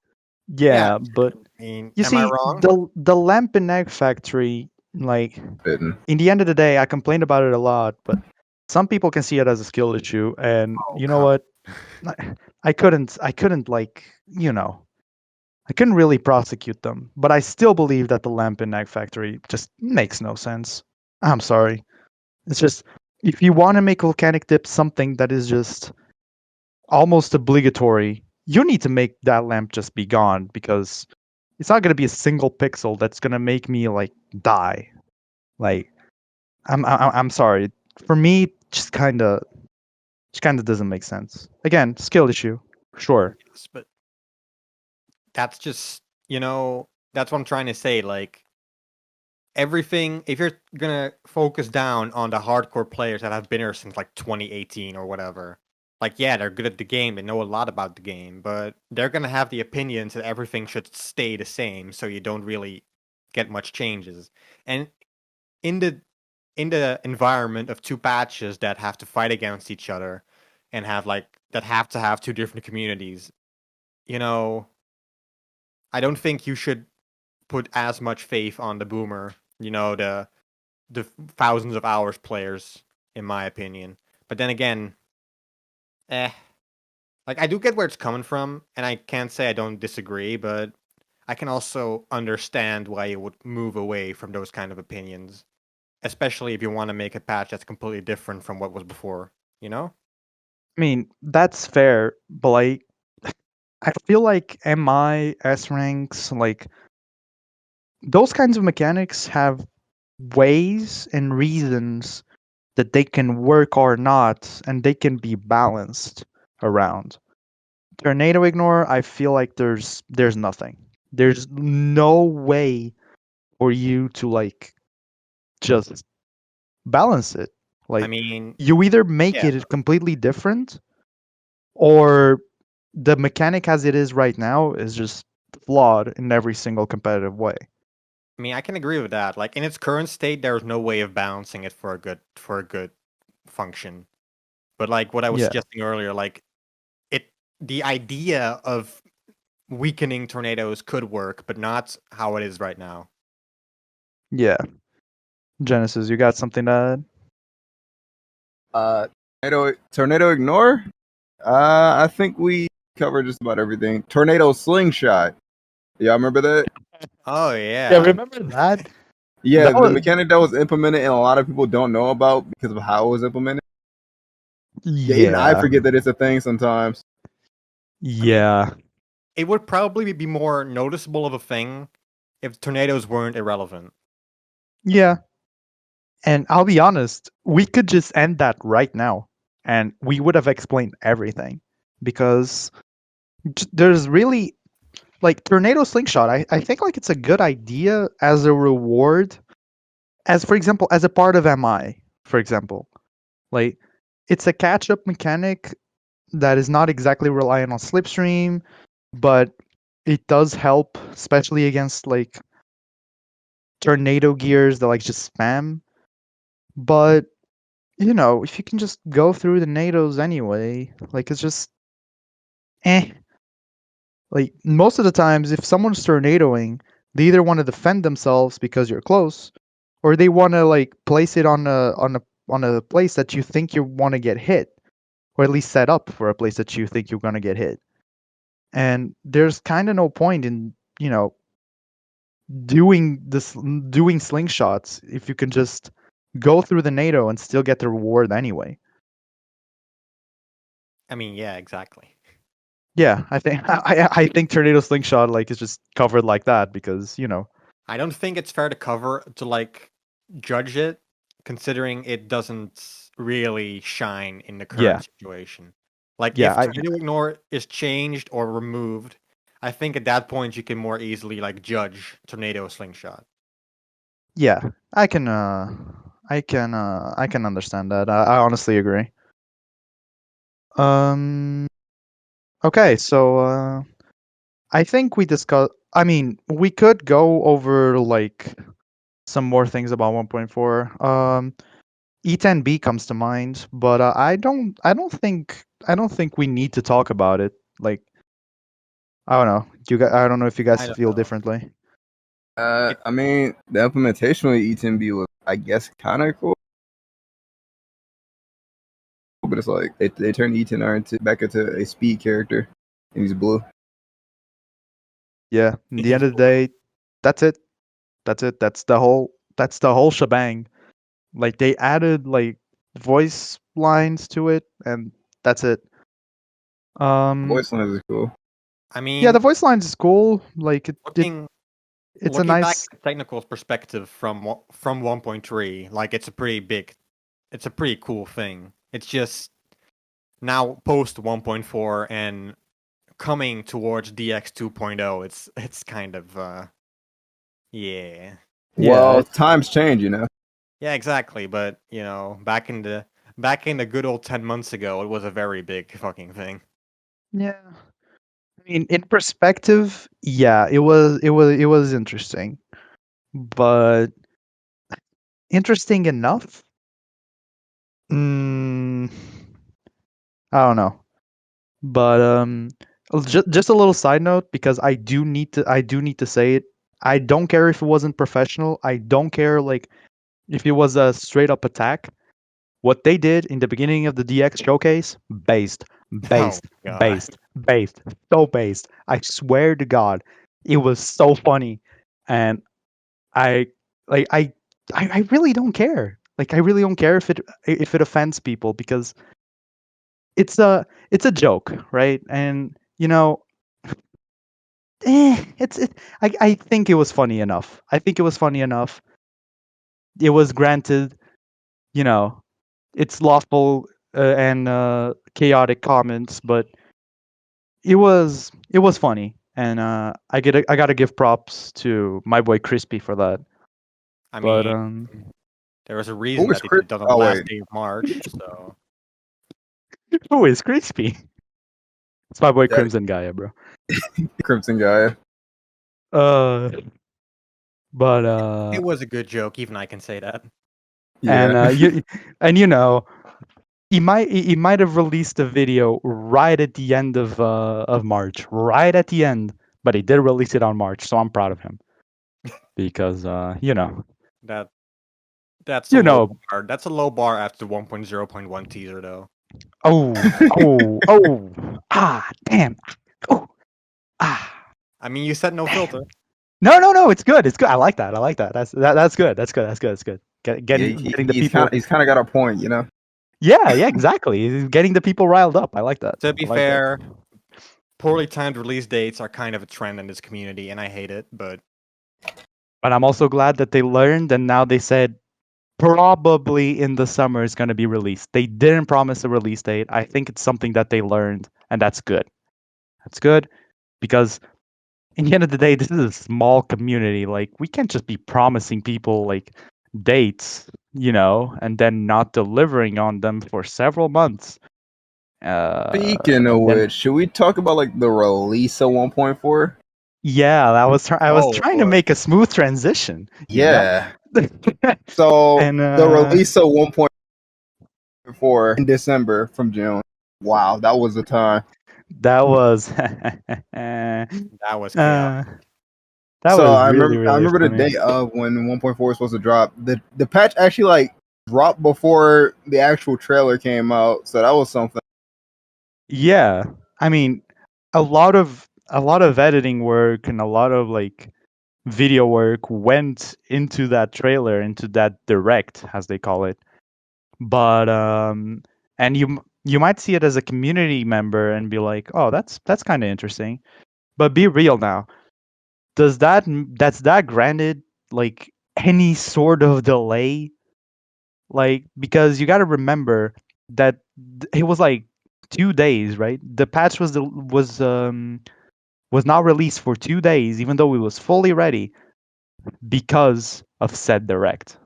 Yeah, but I mean, you am see, I wrong? the lamp in Egg Factory, like, Fitting. in the end of the day, I complained about it a lot, but some people can see it as a skill issue, and you know what? I couldn't like, I couldn't really prosecute them, but I still believe that the lamp in Egg Factory just makes no sense. I'm sorry. It's just, if you want to make volcanic dip something that is just almost obligatory, you need to make that lamp just be gone, because it's not going to be a single pixel that's going to make me like die. Like, I'm sorry. For me, just kind of doesn't make sense. Again, skill issue, sure. Yes, but that's just that's what I'm trying to say. Like everything, if you're gonna focus down on the hardcore players that have been here since like 2018 or whatever, like, yeah, they're good at the game, they know a lot about the game, but they're gonna have the opinions that everything should stay the same, so you don't really get much changes. And in the environment of two patches that have to fight against each other and have to have two different communities, you know, I don't think you should put as much faith on the boomer, the thousands of hours players, in my opinion. But then again, eh, like I do get where it's coming from, and I can't say I don't disagree, but I can also understand why you would move away from those kind of opinions, especially if you want to make a patch that's completely different from what was before, you know? I mean, that's fair, but like, I feel like MI, S ranks, like those kinds of mechanics have ways and reasons that they can work or not, and they can be balanced around. Tornado ignore, I feel like there's nothing. There's no way for you to like just balance it. I Like mean, you either make yeah, it completely different, or the mechanic as it is right now is just flawed in every single competitive way. I mean, I can agree with that. Like in its current state, there's no way of balancing it for a good function. But like what I was Yeah. suggesting earlier, like the idea of weakening tornadoes could work, but not how it is right now. Yeah. Genesis, you got something to add? Tornado ignore. I think we covered just about everything. Tornado slingshot. Y'all remember that? Oh Yeah, yeah. remember that? Yeah, That the was mechanic that was implemented and a lot of people don't know about because of how it was implemented. Yeah, even I yeah. forget that it's a thing sometimes. Yeah. It would probably be more noticeable of a thing if tornadoes weren't irrelevant. Yeah. And I'll be honest, we could just end that right now and we would have explained everything because there's really like tornado slingshot. I think like it's a good idea as a reward, as for example, as a part of MI, for example. Like it's a catch up mechanic that is not exactly reliant on slipstream, but it does help, especially against like tornado gears that like just spam. But if you can just go through the NATOs anyway, like it's just eh. Like most of the times, if someone's tornadoing, they either want to defend themselves because you're close, or they want to like place it on a place that you think you want to get hit, or at least set up for a place that you think you're gonna get hit. And there's kind of no point in doing slingshots if you can just go through the NATO and still get the reward anyway. I mean, yeah, exactly. Yeah, I think I think tornado slingshot like is just covered like that because I don't think it's fair to like judge it, considering it doesn't really shine in the yeah current situation. Like yeah if I tornado ignore is changed or removed, I think at that point you can more easily like judge tornado slingshot. yeah I can understand that. I honestly agree. Um. Okay, so I think we discussed. I mean, we could go over like some more things about 1.4. E10B comes to mind, but I don't think we need to talk about it. Like, I don't know. I don't know if you guys I don't feel know. differently. It, I mean, the implementation of E10B was, I guess, kind of cool, but it's like they turned E10R back into a speed character, and he's blue. Yeah, in the he's end of the day, that's it. That's it. That's the whole shebang. Like they added like voice lines to it, and that's it. Um, Voice lines is cool. I yeah, the mean, voice lines is cool. Like looking it's a looking back nice. at the technical perspective from 1.3, like it's a pretty cool thing. It's just now post 1.4 and coming towards DX 2.0, it's kind of yeah. Yeah, Well, times change, you know. Yeah, exactly, but back in back in the good old 10 months ago, it was a very big fucking thing. Yeah. I mean, in perspective, yeah, it was interesting. But interesting enough? Mm, I don't know. But just a little side note because I do need to say it. I don't care if it wasn't professional. I don't care like if it was a straight up attack. What they did in the beginning of the DX showcase, based, Oh based, god. based, based, so based. I swear to God, it was so funny, and I like I really don't care. Like I really don't care if it offends people because it's a joke, right? And I think it was funny enough. I think it was funny enough. It was granted, you know, it's lawful and chaotic comments, but it was funny, and I gotta give props to my boy Crispy for that. I But mean, there was a Who reason was that they Chris? did it on the Oh last wait, day of March, so who is Crispy? It's my boy that Crimson Gaia, bro. Crimson guy. Uh, but it was a good joke, even I can say that. and Yeah, he might have released a video right at the end of March, right at the end, but he did release it on March, so I'm proud of him because That that's a you low know bar. That's a low bar after the 1.0.1 teaser though. ah damn oh ah I mean, you said no filter. no, it's good, I like that that's good, that's good. yeah. Getting the He's kind people, of got a point, you know. yeah, exactly, getting the people riled up. I like that. To be I like that. fair, poorly timed release dates are kind of a trend in this community, and I hate it. But But I'm also glad that they learned and now they said probably in the summer it's going to be released. They didn't promise a release date. I think it's something that they learned, and that's good. That's good because in the end of the day, this is a small community. Like we can't just be promising people like dates, and then not delivering on them for several months. Speaking of Then which, should we talk about like the release of 1.4? yeah, I was oh trying to lord, make a smooth transition, Yeah. So and the release of 1.4 in December from June. Wow, that was the time. that was that was chaotic. uh, that So was really I really remember the funny. day of when 1.4 was supposed to drop. The patch actually like dropped before the actual trailer came out. So that was something. Yeah, I mean, a lot of editing work and a lot of like video work went into that trailer, into that direct, as they call it. But and you might see it as a community member and be like, oh, that's kind of interesting. But be real now. That's that granted like any sort of delay? Like because you got to remember that it was like 2 days, right? The patch was not released for 2 days, even though it was fully ready because of said direct.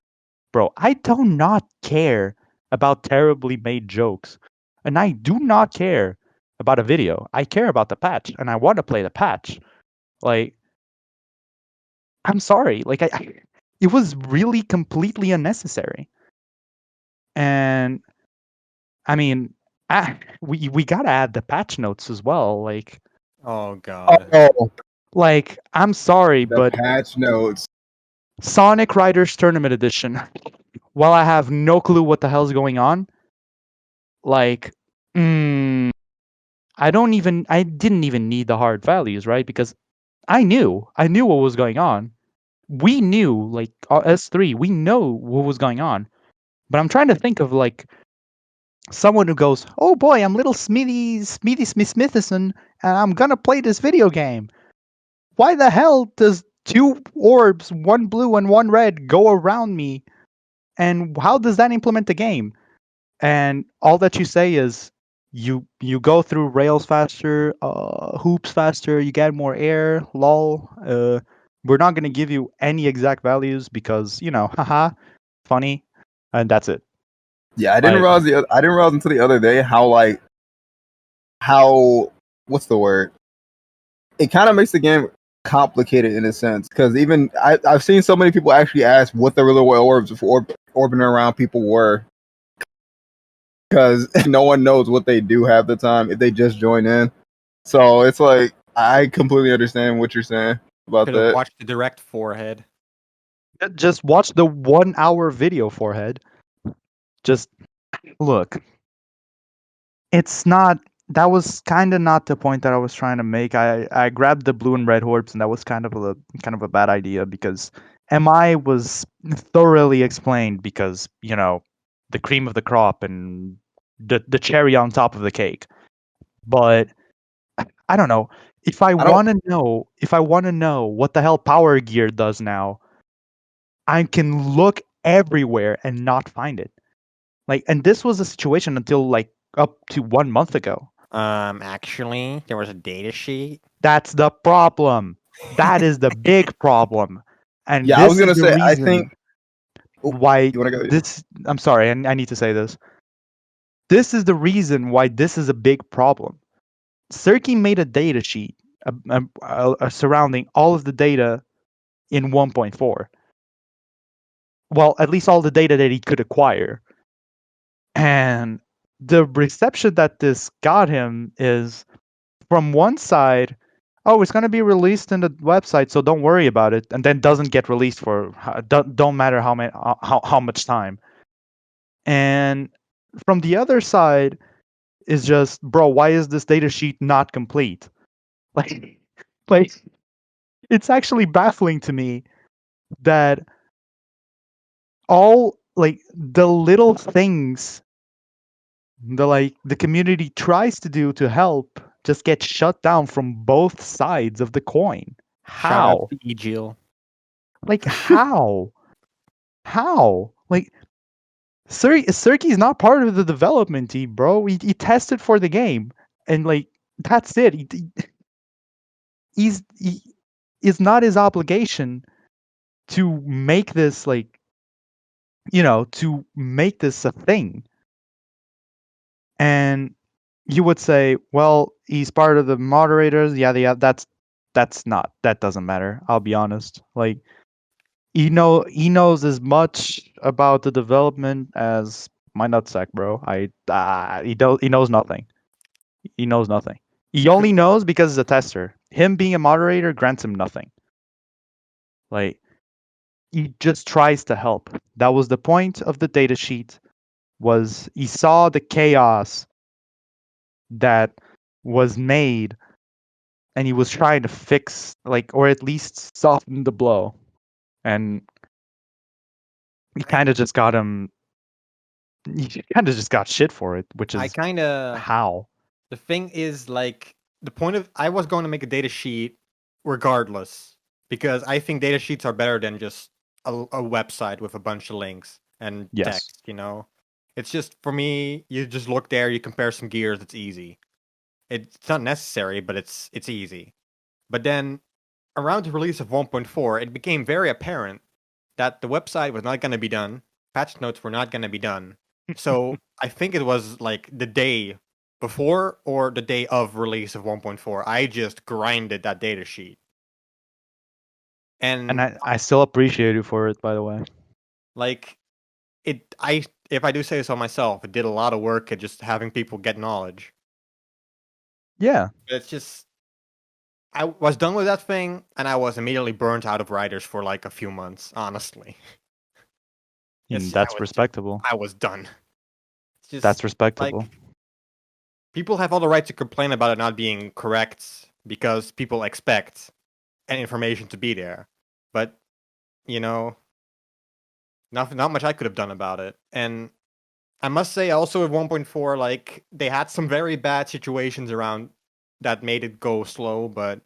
Bro, I do not care about terribly made jokes, and I do not care about a video. I care about the patch, and I want to play the patch. Like, I'm sorry, like it was really completely unnecessary, and I mean, we gotta add the patch notes as well. Oh god. Oh, I'm sorry, the but patch notes. Sonic Riders Tournament Edition. While I have no clue what the hell's going on, like, mm, I didn't even need the hard values, right? Because I knew what was going on. We knew, like S3, we know what was going on. But I'm trying to think of like someone who goes, "Oh boy, I'm little Smithy Smith Smithison, and I'm gonna play this video game." Why the hell does two orbs, one blue and one red, go around me? And how does that implement the game? And all that you say is you go through rails faster, hoops faster, you get more air. Lol. We're not gonna give you any exact values because haha, funny, and that's it. Yeah, I didn't realize until the other day how what's the word? It kind of makes the game complicated in a sense because even I've seen so many people actually ask what the real world orbs orbiting around people were because no one knows what they do half the time if they just join in. So it's like I completely understand what you're saying about Should have that. watched the direct forehead. Just watch the 1 hour video, Forehead. Just look. It's not. That was kind of not the point that I was trying to make. I grabbed the blue and red orbs, and that was kind of a bad idea because MI was thoroughly explained because the cream of the crop and the cherry on top of the cake. But I don't know if I I don't. want to know what the hell Power Gear does now. I can look everywhere and not find it. And this was a situation until up to 1 month ago. Actually, there was a data sheet. That's the problem. That is the big problem. And Yeah, I was this is gonna the say. I reason think. why You want to go? this. I'm sorry, I need to say this. This is the reason why this is a big problem. Serki made a data sheet surrounding all of the data in 1.4. Well, at least all the data that he could acquire. And the reception that this got him is from one side, oh, it's going to be released in the website, so don't worry about it, and then doesn't get released for don't matter how much time. And from the other side is just, bro, why is this data sheet not complete? Like, like it's actually baffling to me that all the little things the community tries to do to help just get shut down from both sides of the coin. Shout out How? to Egil. How? How? Serki's not part of the development team, bro. He tested for the game, and that's it. It's not his obligation to make this to make this a thing. And you would say, well, he's part of the moderators. Yeah, that doesn't matter. I'll be honest. He knows as much about the development as my nutsack, bro. He knows nothing. He knows nothing. He only knows because he's a tester. Him being a moderator grants him nothing. He just tries to help. That was the point of the data sheet. Was he saw the chaos that was made, and he was trying to fix or at least soften the blow, and he kind of just got him. He kind of just got shit for it, which is how. The thing is, the point of I was going to make a data sheet regardless because I think data sheets are better than just a website with a bunch of links and Yes. text. It's just for me. You just look there, you compare some gears. It's easy. It's not necessary, but it's easy. But then around the release of 1.4, it became very apparent that the website was not going to be done. Patch notes were not going to be done. So I think it was the day before or the day of release of 1.4. I just grinded that data sheet. And I still appreciate you for it, by the way. If I do say so myself, it did a lot of work at just having people get knowledge. Yeah. It's just I was done with that thing, and I was immediately burnt out of writers for a few months, honestly. That's respectable. I was done. It's just, that's respectable. People have all the right to complain about it not being correct because people expect an information to be there. But, not much I could have done about it. And I must say also with 1.4, they had some very bad situations around that made it go slow, but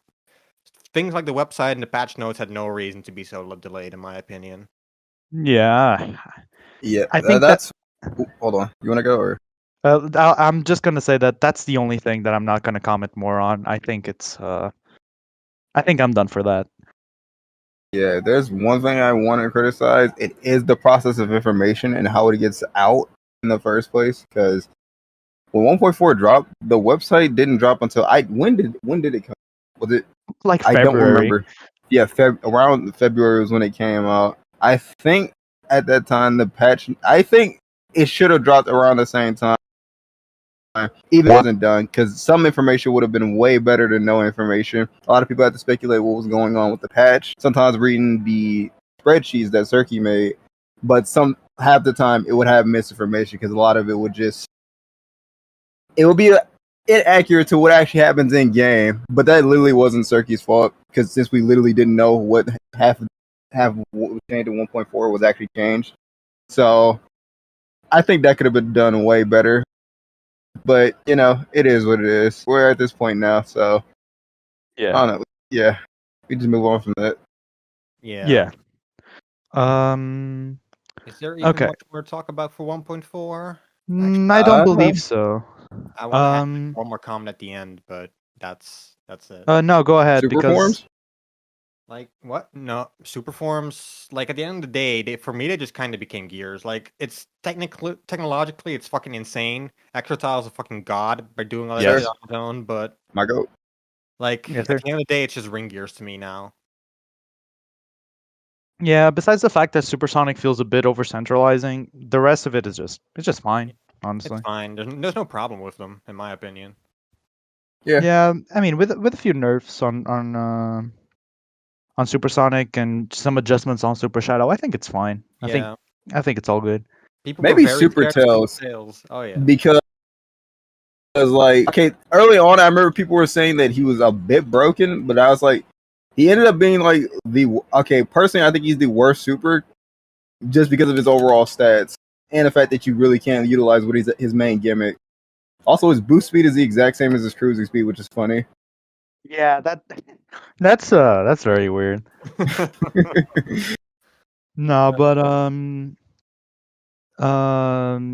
things like the website and the patch notes had no reason to be so delayed, in my opinion. Yeah. Yeah, I think that's. Hold on, you want to go or? I'm just gonna say that that's the only thing that I'm not gonna comment more on. I think I think I'm done for that. Yeah, there's one thing I want to criticize. It is the process of information and how it gets out. in the first place because when 1.4 dropped, the website didn't drop until when did it come? Was it Like I don't February. remember. Yeah, around February was when it came out. I think at that time the patch. I think it should have dropped around the same time, even if it wasn't done, because some information would have been way better than no information. A lot of people had to speculate what was going on with the patch. Sometimes reading the spreadsheets that Cirky made, but half the time it would have misinformation because a lot of it would be inaccurate to what actually happens in game. But that literally wasn't Cirky's fault because since we literally didn't know what half of what was changed in 1.4 was actually changed, so I think that could have been done way better. But it is what it is. We're at this point now, so Yeah. I don't know. Yeah, we just move on from that. Yeah. Yeah. Is there even Okay. much more to talk about for 1.4? I don't believe so. I want to add one more comment at the end, but that's it. No, go ahead Super because forms? Like what? No, super forms. Like at the end of the day, for me, they just kind of became gears. Like it's technologically, it's fucking insane. Exercile is a fucking god by doing all that Yes. shit on his own. But My goat. like Yes, at sir. the end of the day, it's just ring gears to me now. Yeah, besides the fact that Supersonic feels a bit over centralizing, the rest of it is just fine, honestly. It's fine. There's no problem with them, in my opinion. Yeah. Yeah, I mean with a few nerfs on Supersonic and some adjustments on Super Shadow, I think it's fine. Yeah. I think it's all good. People Maybe were very Super scared of Tails. Super Tails. Oh yeah. Because like, okay, early on I remember people were saying that he was a bit broken, but I was like, he ended up being like personally I think he's the worst super just because of his overall stats and the fact that you really can't utilize what his main gimmick. Also, his boost speed is the exact same as his cruising speed, which is funny. Yeah, that's very weird. No, but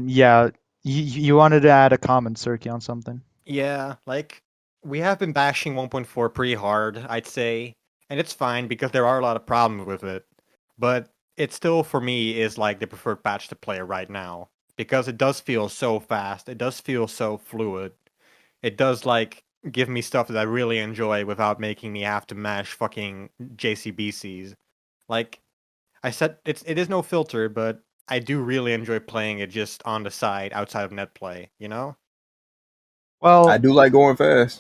yeah, you wanted to add a comment, Cirky, on something? Yeah, like we have been bashing 1.4 pretty hard, I'd say, and it's fine because there are a lot of problems with it. But it still, for me, is like the preferred patch to play right now because it does feel so fast. It does feel so fluid. It does like give me stuff that I really enjoy without making me have to mash fucking JCBCs. Like I said, it is no filter, but I do really enjoy playing it just on the side outside of net play. You know? Well, I do like going fast.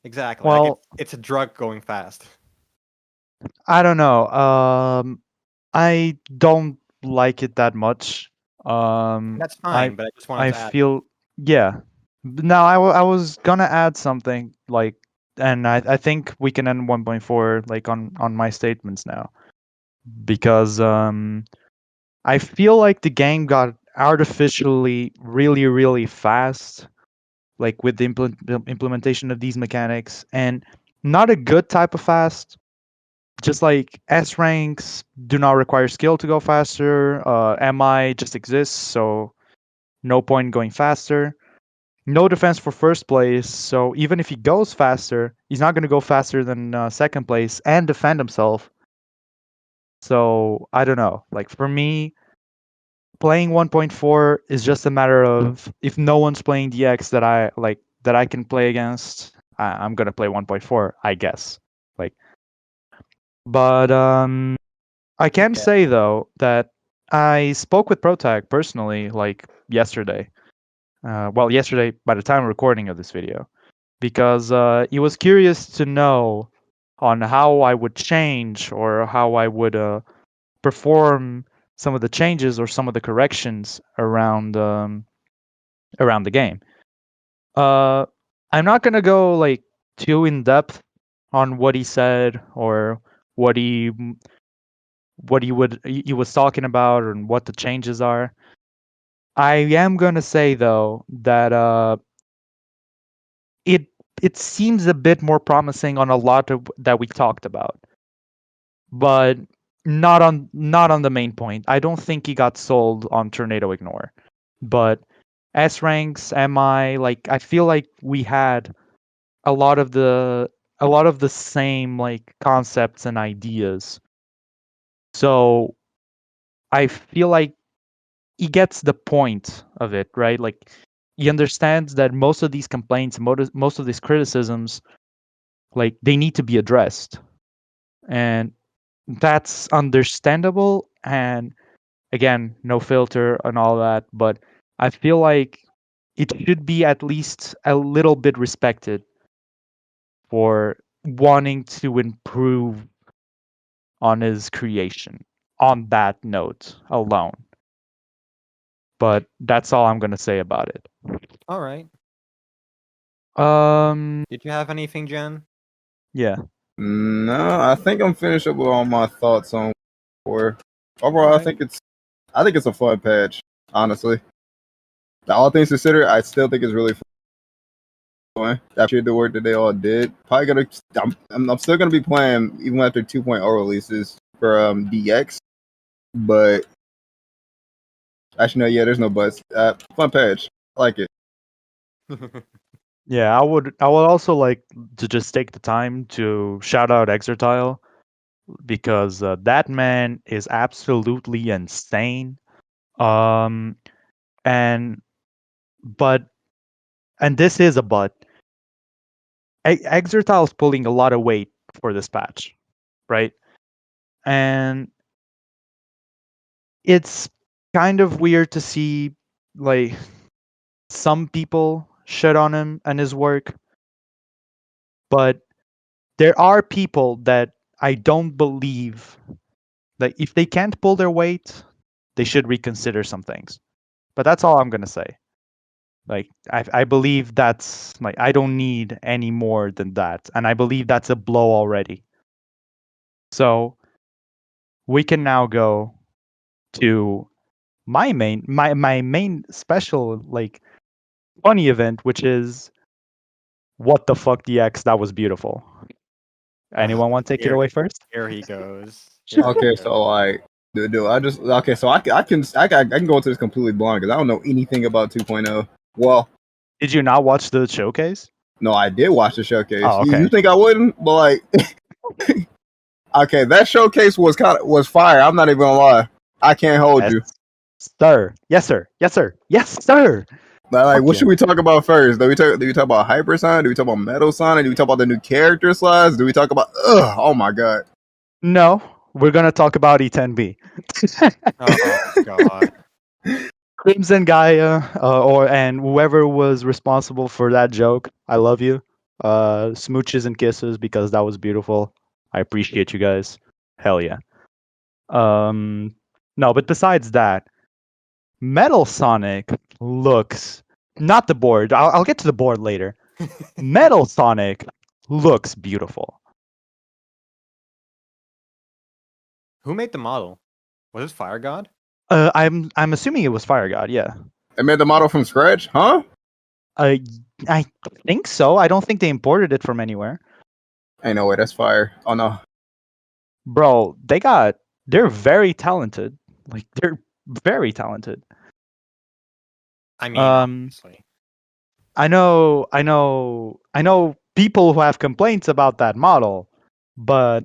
Exactly. Well, like it's a drug going fast. I don't know. I don't like it that much. That's I fine, but I just wanted I to add. feel yeah. Now I was gonna add something like, and I think we can end 1.4 like on my statements now because I feel like the game got artificially really fast, like with the implementation of these mechanics, and not a good type of fast. Just like S ranks do not require skill to go faster. MI just exists, so no point in going faster. No defense for first place, so even if he goes faster, he's not going to go faster than second place and defend himself. So I don't know. Like for me, playing 1.4 is just a matter of if no one's playing DX that I can play against, I'm gonna play 1.4, I guess. Like, but I can Yeah. say though that I spoke with Protag personally, like yesterday. Well, yesterday by the time of recording of this video, because he was curious to know on how I would change or how I would perform some of the changes or some of the corrections around the game. I'm not gonna go like too in depth on what he said or what he was talking about and what the changes are. I am gonna say though that it it seems a bit more promising on a lot of that we talked about, but not on the main point. I don't think he got sold on Tornado Ignore, but S ranks, MI, like I feel like we had a lot of the same like concepts and ideas. So I feel like he gets the point of it, right? Like he understands that most of these complaints, most of these criticisms, like they need to be addressed, and that's understandable. And again, no filter and all that, but I feel like it should be at least a little bit respected for wanting to improve on his creation on that note alone. But that's all I'm gonna say about it. All right. Um, Did you have anything, Jen? yeah. No, I think I'm finished up with all my thoughts on 4. Overall, Alright. I think it's a fun patch. Honestly, all things considered, I still think it's really fun. After the work that they all did, probably I'm still gonna be playing even after 2.0 releases for DX. But actually, no, yeah, there's no buts. Fun patch, I like it. Yeah, I would also like to just take the time to shout out Exertile because that man is absolutely insane. Um, and but and this is a but. Exertile's pulling a lot of weight for this patch, right? And it's kind of weird to see like some people shit on him and his work, but there are people that I don't believe that if they can't pull their weight, they should reconsider some things. But that's all I'm gonna say. Like I believe that's like I don't need any more than that, and I believe that's a blow already. So we can now go to my main special like funny event, which is what the fuck DX. That was beautiful. Anyone want to take it away first? Here he goes. Here he Okay, goes. so like, dude, I just okay, so I can go into this completely blind because I don't know anything about 2.0. Well, Did you not watch the showcase? no, I did watch the showcase. Oh, okay. You think I wouldn't? But like, okay, that showcase was fire. I'm not even gonna lie. I can't hold Yes, you. sir. Yes, sir. Yes, sir. Yes, sir. Like, Fuck what yeah. should we talk about first? Do we talk about Hyper Sonic? Do we talk about Metal Sonic? Do we talk about the new character slides? Do we talk about? Oh my god. No, we're gonna talk about E10B. Oh god. Crimson Gaia, and whoever was responsible for that joke. I love you. Smooches and kisses because that was beautiful. I appreciate you guys. Hell yeah. No, but besides that, Metal Sonic looks not the board. I'll get to the board later. Metal Sonic looks beautiful. Who made the model? Was it Fire God? I'm assuming it was Fire God. Yeah. They made the model from scratch, huh? I think so. I don't think they imported it from anywhere. Ain't no way. That's fire. Oh no. Bro, they're very talented. Like they're very talented. I mean, Um obviously. I know people who have complaints about that model, but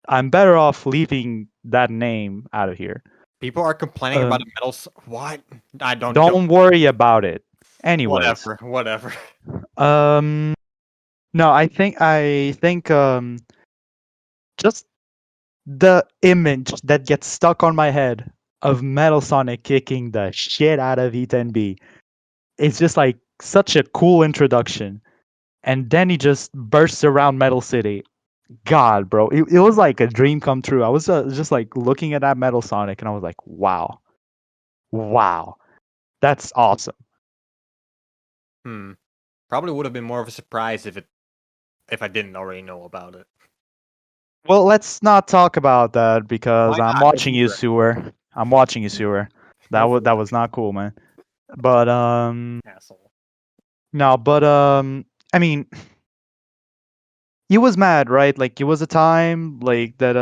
I'm better off leaving that name out of here. People are complaining about a metal. What? I Don't worry about it. Anyways, Whatever. no, I think just the image that gets stuck on my head of Metal Sonic kicking the shit out of E10B. It's just like such a cool introduction. And then he just bursts around Metal City. God, bro, it was like a dream come true. I was just like looking at that Metal Sonic and I was like, wow. Wow. That's awesome. Probably would have been more of a surprise if I didn't already know about it. Well, let's not talk about that because Why I'm not? watching you, Sewer. I'm watching you, Sewer. That was not cool, man. But Asshole. no, but I mean, he was mad, right? Like it was a time like that.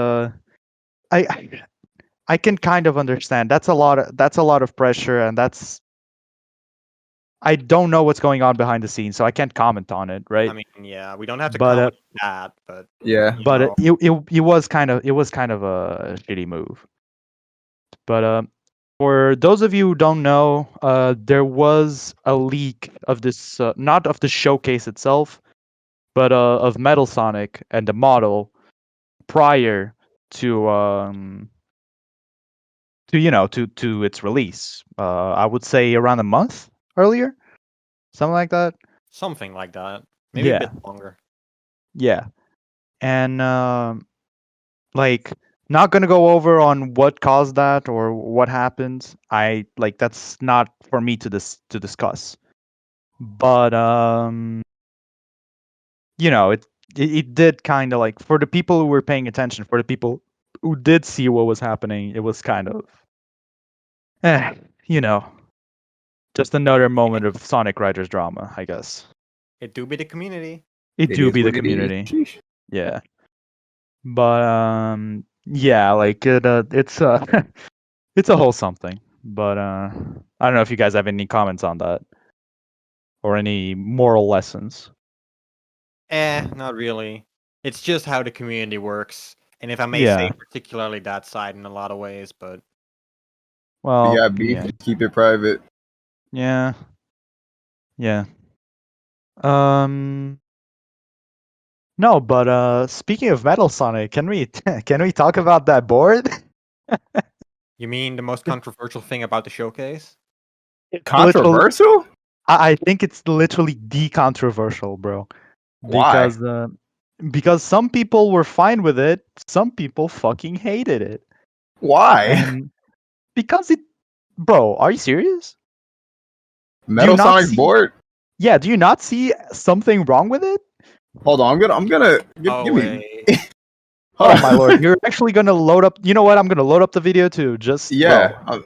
I can kind of understand. That's a lot of pressure, and I don't know what's going on behind the scenes, so I can't comment on it, right? I mean, yeah, we don't have to But comment on that, but Yeah. you but know, it was kind of a shitty move. But For those of you who don't know, there was a leak of this, not of the showcase itself, but of Metal Sonic and the model prior to to its release. I would say around a month earlier, something like that. Something like that. Maybe a Yeah, bit longer. yeah, and like not gonna go over on what caused that or what happened. That's not for me to discuss. But it did kind of like, for the people who were paying attention, for the people who did see what was happening, it was kind of eh, you know, just another moment of Sonic Riders drama, I guess. It do be the community. It It do is be the what it is. community. Sheesh. Yeah. But yeah, like it's it's a whole something. But I don't know if you guys have any comments on that or any moral lessons. Not really. It's just how the community works. And if I may say, Yeah. particularly that side in a lot of ways, but If Well, you got beef, yeah. just keep it private. Yeah. Yeah. Um no, but speaking of Metal Sonic, can we can we talk about that board? you mean the most controversial thing about the showcase? It's literally, Controversial? I think it's literally de-controversial, bro. Why? Because some people were fine with it, some people fucking hated it. Why? And because bro, are you serious? Metal not Sonic's see- board? Yeah, do you not see something wrong with it? Hold on, I'm gonna Oh, give me. wait. Hold Oh on. my lord, you're actually gonna load up. You know what? I'm gonna load up the video too. Just Yeah, bro.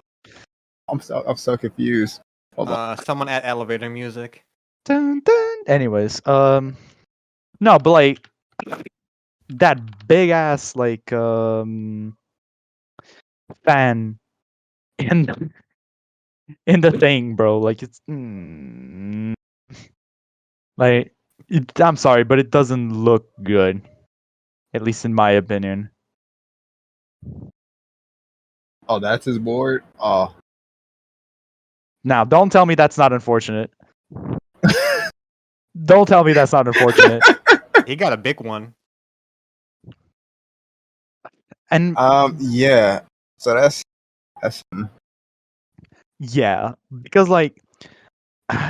I'm so confused. Hold on. Someone add elevator music. Dun, dun. Anyways, no, but like that big ass fan in in the thing, bro. Like it's like I'm sorry, but it doesn't look good. At least in my opinion. Oh, that's his board. Oh, Now, don't tell me that's not unfortunate. Don't tell me that's not unfortunate. He got a big one. And yeah. So that's yeah, because like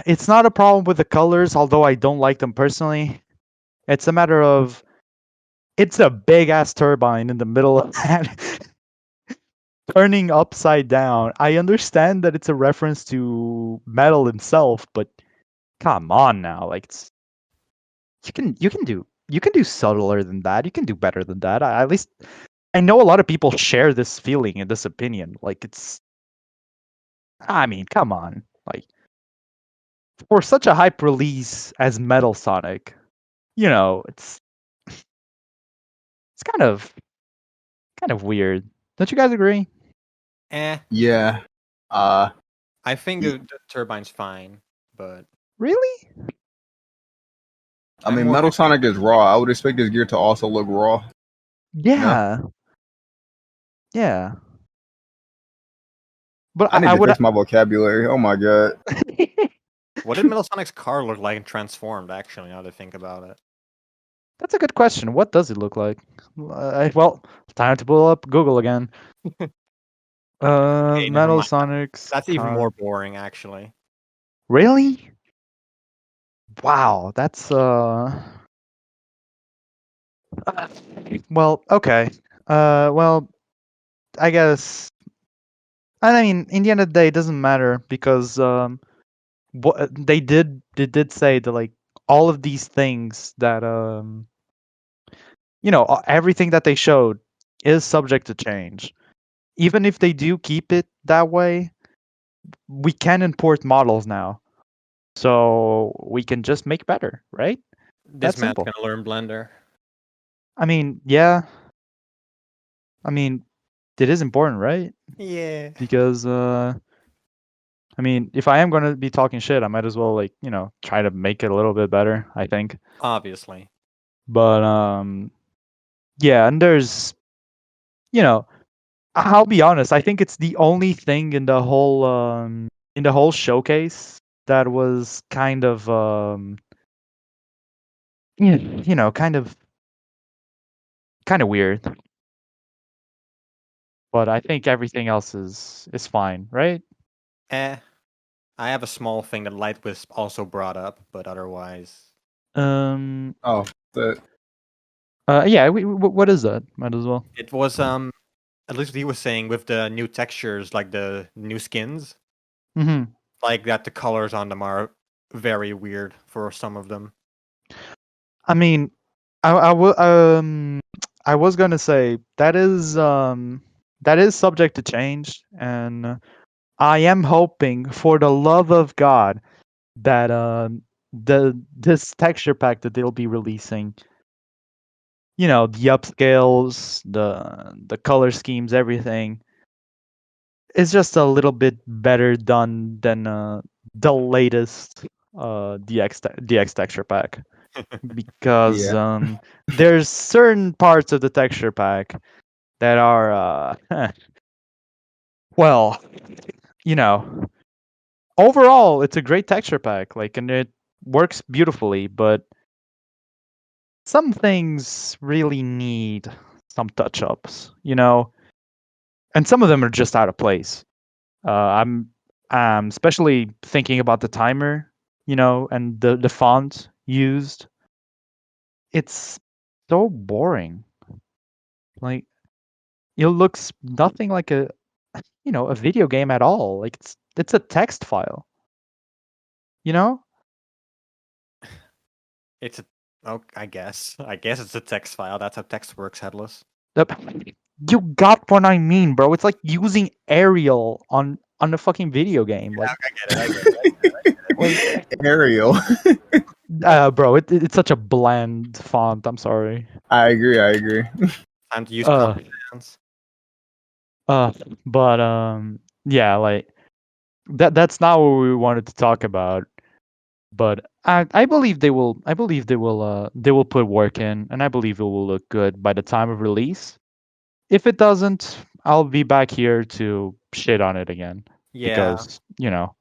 it's not a problem with the colors, although I don't like them personally. It's a matter of it's a big ass turbine in the middle of that turning upside down. I understand that it's a reference to metal himself, but come on now, like you can do subtler than that. You can do better than that. At least I know a lot of people share this feeling and this opinion. Like I mean, come on. Like for such a hype release as Metal Sonic, it's kind of weird. Don't you guys agree? yeah. I think Ye- the turbine's fine, but Really? I I'm mean, more Metal confused. Sonic is raw. I would expect his gear to also look raw. Yeah. Yeah. But I need I to would fix my vocabulary. Oh my god. What did Metal Sonic's car look like in Transformed, actually, now that I think about it? That's a good question. What does it look like? Well, time to pull up Google again. Okay, never Metal mind. Sonic's That's even car. more boring, actually. Really? Wow, that's well, okay. Well, I guess I mean, in the end of the day, it doesn't matter because what they did say that like all of these things that everything that they showed is subject to change. Even if they do keep it that way, we can import models now, so we can just make better, right? This That's man's simple. gonna learn Blender. I mean, yeah. I mean, it is important, right? Yeah. Because I mean, if I am going to be talking shit, I might as well try to make it a little bit better, I think. Obviously. But yeah, and there's you know, I'll be honest. I think it's the only thing in the whole showcase that was kind of you know kind of weird. But I think everything else is fine, right? Eh. I have a small thing that Lightwisp also brought up, but otherwise, Um. Oh, that Yeah. What is that? Might as well. it was at least what he was saying with the new textures, like the new skins, Mm-hmm. like that the colors on them are very weird for some of them. I mean, I was gonna say that is subject to change, and I am hoping, for the love of God, that this texture pack that they'll be releasing, you know, the upscales, the color schemes, everything is just a little bit better done than the latest DX texture pack, because yeah. there's certain parts of the texture pack that are well, you know, overall it's a great texture pack, like, and it works beautifully, but some things really need some touch ups, you know, and some of them are just out of place. I'm especially thinking about the timer, you know, and the font used. It's so boring. Like, it looks nothing like a, you know, a video game at all. Like, it's a text file, you know? It's a I guess it's a text file. That's how text works, Headless. You got what I mean, bro. It's like using Arial on a fucking video game. Like, I get it. like Ariel. bro, it's such a bland font. I'm sorry. I agree. I agree. Time to use Uh, Comic Sans. uh, but yeah, like that's not what we wanted to talk about. But I believe they will. I believe they will put work in, and I believe it will look good by the time of release. If it doesn't, I'll be back here to shit on it again, Yeah, because, you know.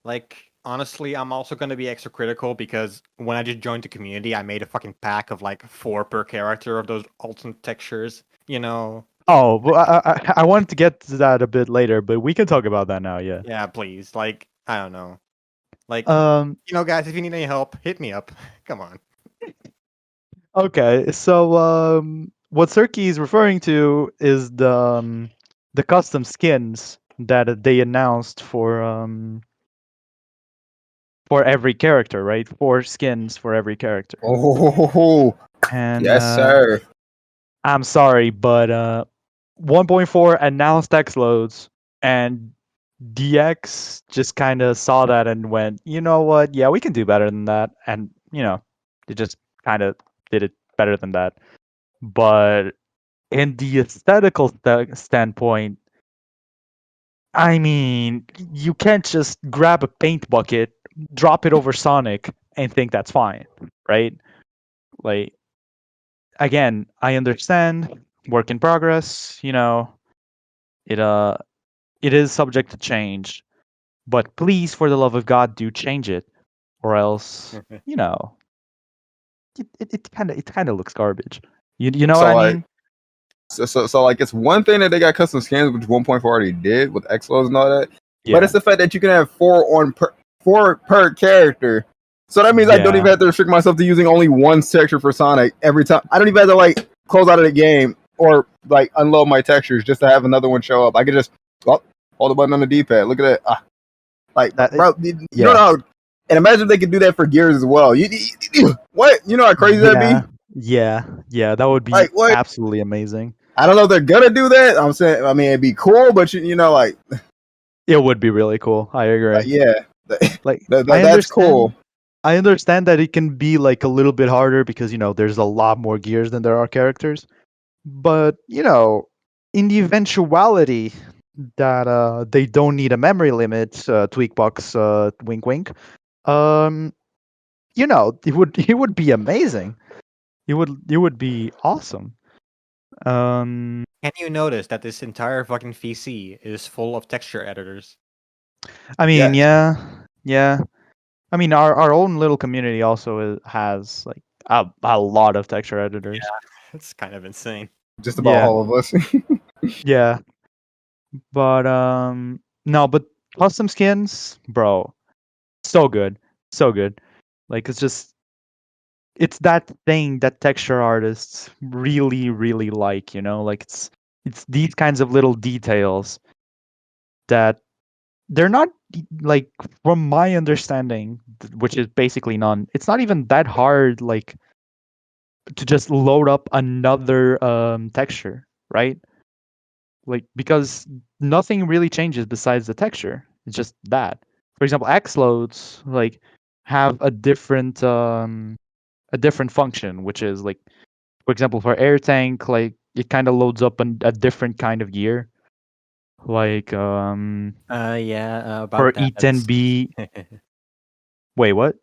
like honestly, I'm also gonna be extra critical because when I just joined the community, I made a fucking pack of like 4 per character of those alternate textures. You know? Oh, well, I wanted to get to that a bit later, but we can talk about that now. Yeah. Yeah, please. Like, I don't know. Like, Um. guys, if you need any help, hit me up. Come on. Okay. So what Serki is referring to is the custom skins that they announced for every character, right? 4 skins for every character. Oh, And yes, sir. I'm sorry, but 1.4 announced X loads, and DX just kind of saw that and went, you know what? Yeah, we can do better than that. And, you know, they just kind of did it better than that. But in the aesthetical standpoint, I mean, you can't just grab a paint bucket, drop it over Sonic, and think that's fine, right? Like, again, I understand, work in progress, you know, it it is subject to change, but please, for the love of God, do change it, or else, you know, it kind of looks garbage. You know what So I like, mean? so like, it's one thing that they got custom skins, which 1.4 already did with Xlos and all that. But Yeah. it's the fact that you can have 4 per character. So that means I don't Yeah. even have to restrict myself to using only one texture for Sonic every time. I don't even have to like close out of the game or like unload my textures just to have another one show up. I could just hold the button on the D-pad. Look at that. Like, That bro, you yeah. don't know. And imagine if they could do that for Gears as well. What? You know how crazy that'd be? Yeah, that would be Like, what? absolutely amazing. I don't know if they're gonna do that. I'm saying, I mean, it'd be cool, but you know, like, It would be really cool. I agree. yeah, Like, that's cool. I understand that it can be like a little bit harder because, you know, there's a lot more gears than there are characters. But, you know, in the eventuality that they don't need a memory limit, Tweakbox, wink wink, um, you know, it would be amazing. It would be awesome. Um, Can you notice that this entire fucking VC is full of texture editors? I mean, Yes. yeah. I mean, our own little community also has like a lot of texture editors. It's kind of insane. Just about Yeah, all of us. yeah. But no, but custom skins, bro, so good, so good. Like it's that thing that texture artists really, really like. Like it's these kinds of little details that they're not like, from my understanding, which is basically none. It's not even that hard, like, to just load up another texture, right? Like, because nothing really changes besides the texture. It's just that. For example, X loads like have a different function, which is like, for example, for air tank, like it kind of loads up a different kind of gear. Like Yeah, for about that. E10B. Wait, what?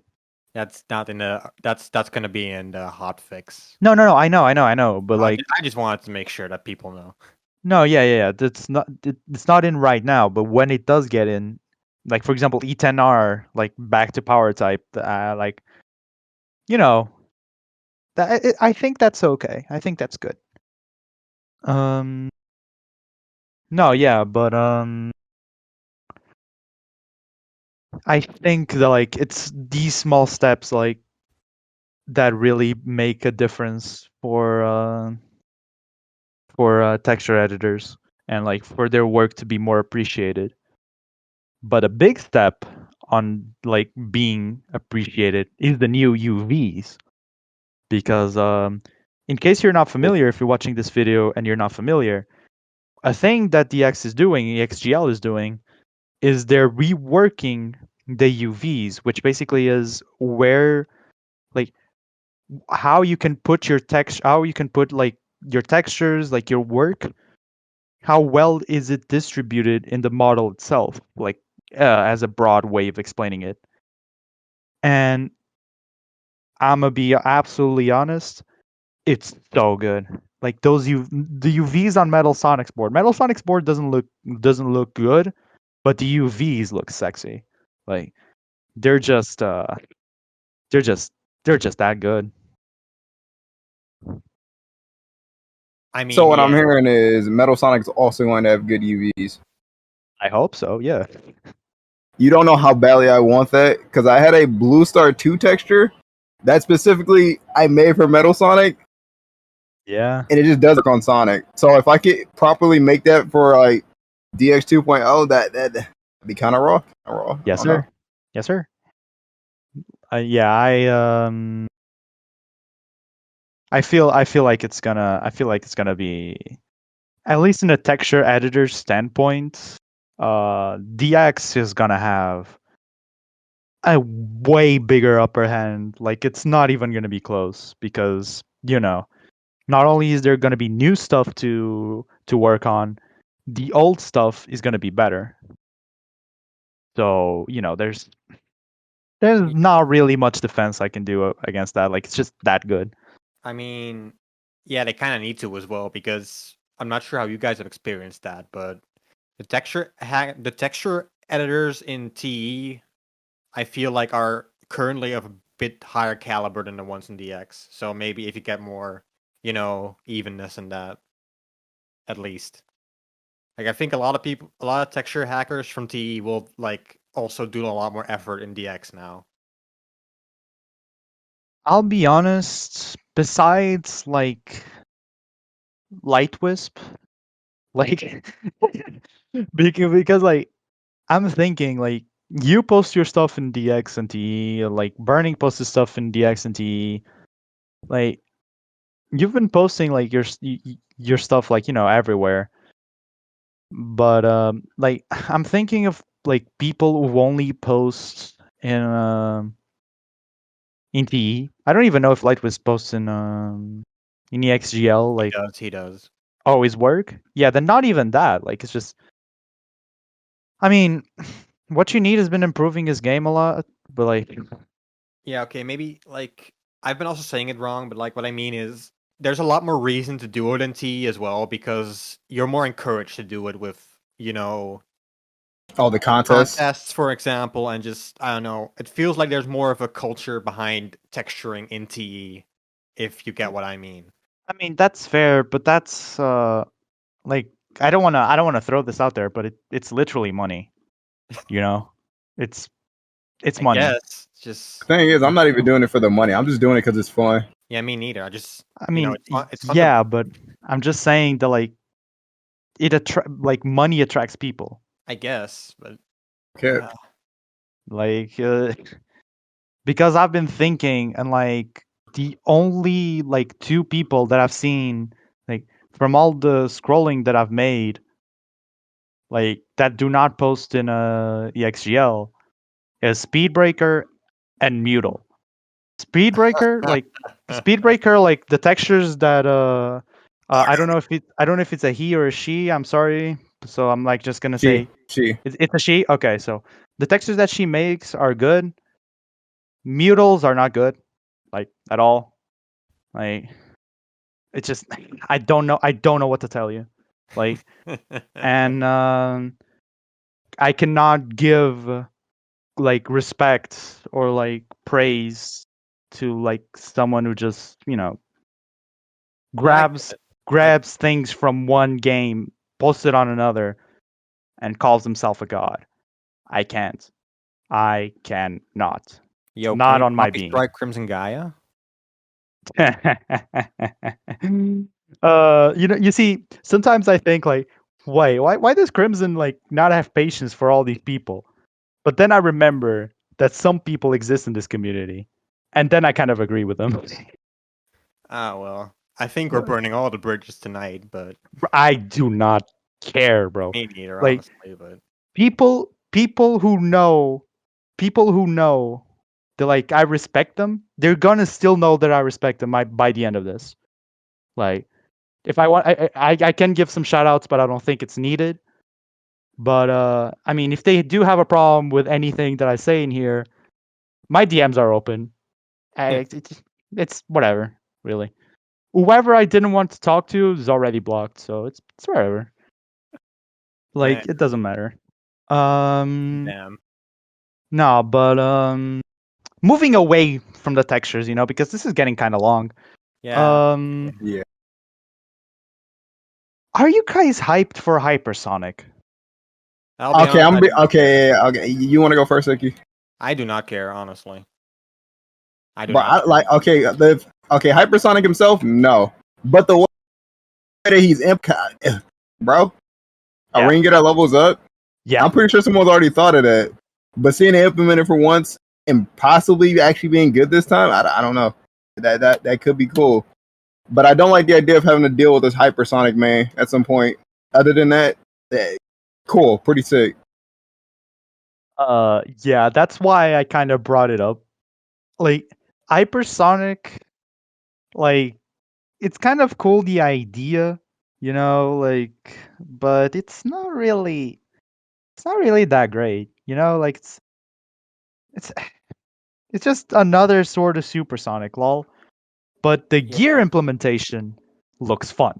That's not in the. That's gonna be in the hot fix. No. I know. But like, I just wanted to make sure that people know. no, yeah. It's not in right now. But when it does get in, like for example, E10R, like back to power type, like, you know, I think that's okay. I think that's good. Um, no, yeah, but I think that like it's these small steps like that really make a difference for texture editors, and like for their work to be more appreciated. But a big step on like being appreciated is the new UVs, because in case you're not familiar, if you're watching this video and you're not familiar, a thing that EXGL is doing, is they're reworking the UVs, which basically is where, like, how you can put your text, how you can put like your textures, like your work, how well is it distributed in the model itself, like, as a broad way of explaining it. And I'm gonna be absolutely honest, it's so good. Like the UVs on Metal Sonic's board. Metal Sonic's board doesn't look good, but the UVs look sexy. Like they're just they're just they're just that good. I mean, So what I'm yeah. hearing is Metal Sonic's also going to have good UVs. I hope so. Yeah. You don't know how badly I want that because I had a Blue Star 2 texture that specifically I made for Metal Sonic, Yeah. and it just doesn't work on Sonic. So if I could properly make that for like DX 2.0, that'd be kind of raw. Yes, I don't know. sir. Yes, sir. Yeah, I feel like it's gonna be, at least in a texture editor standpoint, DX is gonna have a way bigger upper hand. Like it's not even gonna be close, because not only is there gonna be new stuff to work on, the old stuff is gonna be better. So there's not really much defense I can do against that. Like it's just that good. I mean, yeah, they kind of need to as well because I'm not sure how you guys have experienced that, but the texture editors in TE, I feel like are currently of a bit higher caliber than the ones in DX. So maybe if you get more, evenness in that, at least. Like I think a lot of texture hackers from TE will like also do a lot more effort in DX now. I'll be honest, besides like Light Wisp, like because like I'm thinking like you post your stuff in DX and TE, like Burning posts his stuff in DX and TE, like you've been posting like your stuff like everywhere. But like I'm thinking of like people who only post in TE. I don't even know if Light Wisp posts in EXGL, like He does. always work. Yeah, then not even that. Like it's just, I mean, what you need has been improving his game a lot, but like Yeah, okay, maybe like I've been also saying it wrong, but like what I mean is there's a lot more reason to do it in TE as well because you're more encouraged to do it with, Oh, the contest. contests, for example, and just I don't know. It feels like there's more of a culture behind texturing in TE, if you get what I mean. I mean, that's fair, but that's like I don't want to throw this out there, but it's literally money. You know, it's I money. guess just Thing is, I'm not even doing it for the money. I'm just doing it because it's fun. yeah, me neither. I just I mean, it's fun yeah, but I'm just saying that like like money attracts people. I guess, but Okay. Like because I've been thinking, and like the only like two people that I've seen, like from all the scrolling that I've made, like that do not post in a EXGL, is Speedbreaker and Mutal. Speedbreaker, like the textures that I don't know if it's a he or a she. I'm sorry, so I'm like just gonna say She. it's a she. Okay, so the textures that she makes are good. Mutals are not good, like at all. Like it's just I don't know what to tell you. Like and I cannot give like respect or like praise to like someone who just grabs things from one game, posts it on another, and calls himself a god. I can't. I cannot. Yo, Not can we on my copy being. strike Crimson Gaia? You see, sometimes I think like, why does Crimson like not have patience for all these people? But then I remember that some people exist in this community, and then I kind of agree with them. Ah, well, I think we're burning all the bridges tonight, but I do not care, bro. me neither, Like honestly. But people who know that like I respect them, they're gonna still know that I respect them by the end of this. Like if I want, I can give some shout outs, but I don't think it's needed. But I mean, if they do have a problem with anything that I say in here, my DMs are open. It's whatever, really. Whoever I didn't want to talk to is already blocked, so it's whatever. Like it doesn't matter. damn. No, but moving away from the textures, because this is getting kind of long. Yeah. Yeah. Are you guys hyped for Hypersonic? Okay, okay. You want to go first, Icky? I do not care, honestly. I do But not. okay, Hypersonic himself, no. But the way that he's bro, a Yeah. ringer that levels up. Yeah. I'm pretty sure someone's already thought of that. But seeing it implemented for once and possibly actually being good this time, I don't know. That could be cool. But I don't like the idea of having to deal with this Hypersonic man at some point. Other than that, cool, pretty sick. Yeah, that's why I kind of brought it up. Like Hypersonic, like it's kind of cool the idea, like, but it's not really that great, like it's it's just another sort of supersonic lol. But the gear implementation looks fun.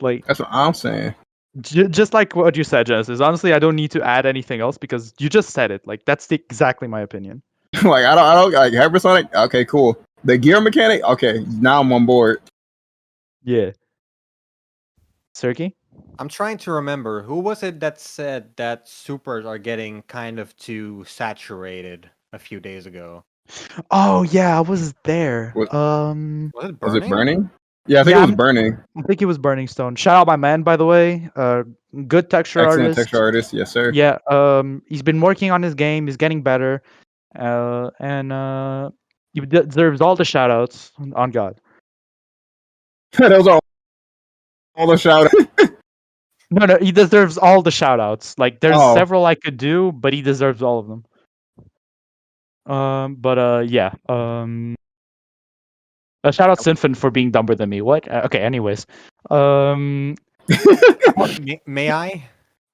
Like that's what I'm saying. Just like what you said, Genesis. Honestly, I don't need to add anything else because you just said it. Like that's exactly my opinion. Like I don't like Hypersonic. Okay, cool. The gear mechanic. Okay, now I'm on board. Yeah. Sergey? I'm trying to remember who was it that said that supers are getting kind of too saturated a few days ago. Oh yeah, I was there. Was it burning? Was it burning? Yeah, I think it was burning. I think it was Burning Stone. Shout out my man, by the way. Good texture Excellent artist. texture artist, yes sir. Yeah. He's been working on his game. He's getting better. And he deserves all the shout outs on God. Those are all the shout outs. No, he deserves all the shout outs. Like there's several I could do, but he deserves all of them. Yeah. Shout out Sinfin for being dumber than me. What? Okay, anyways. May I?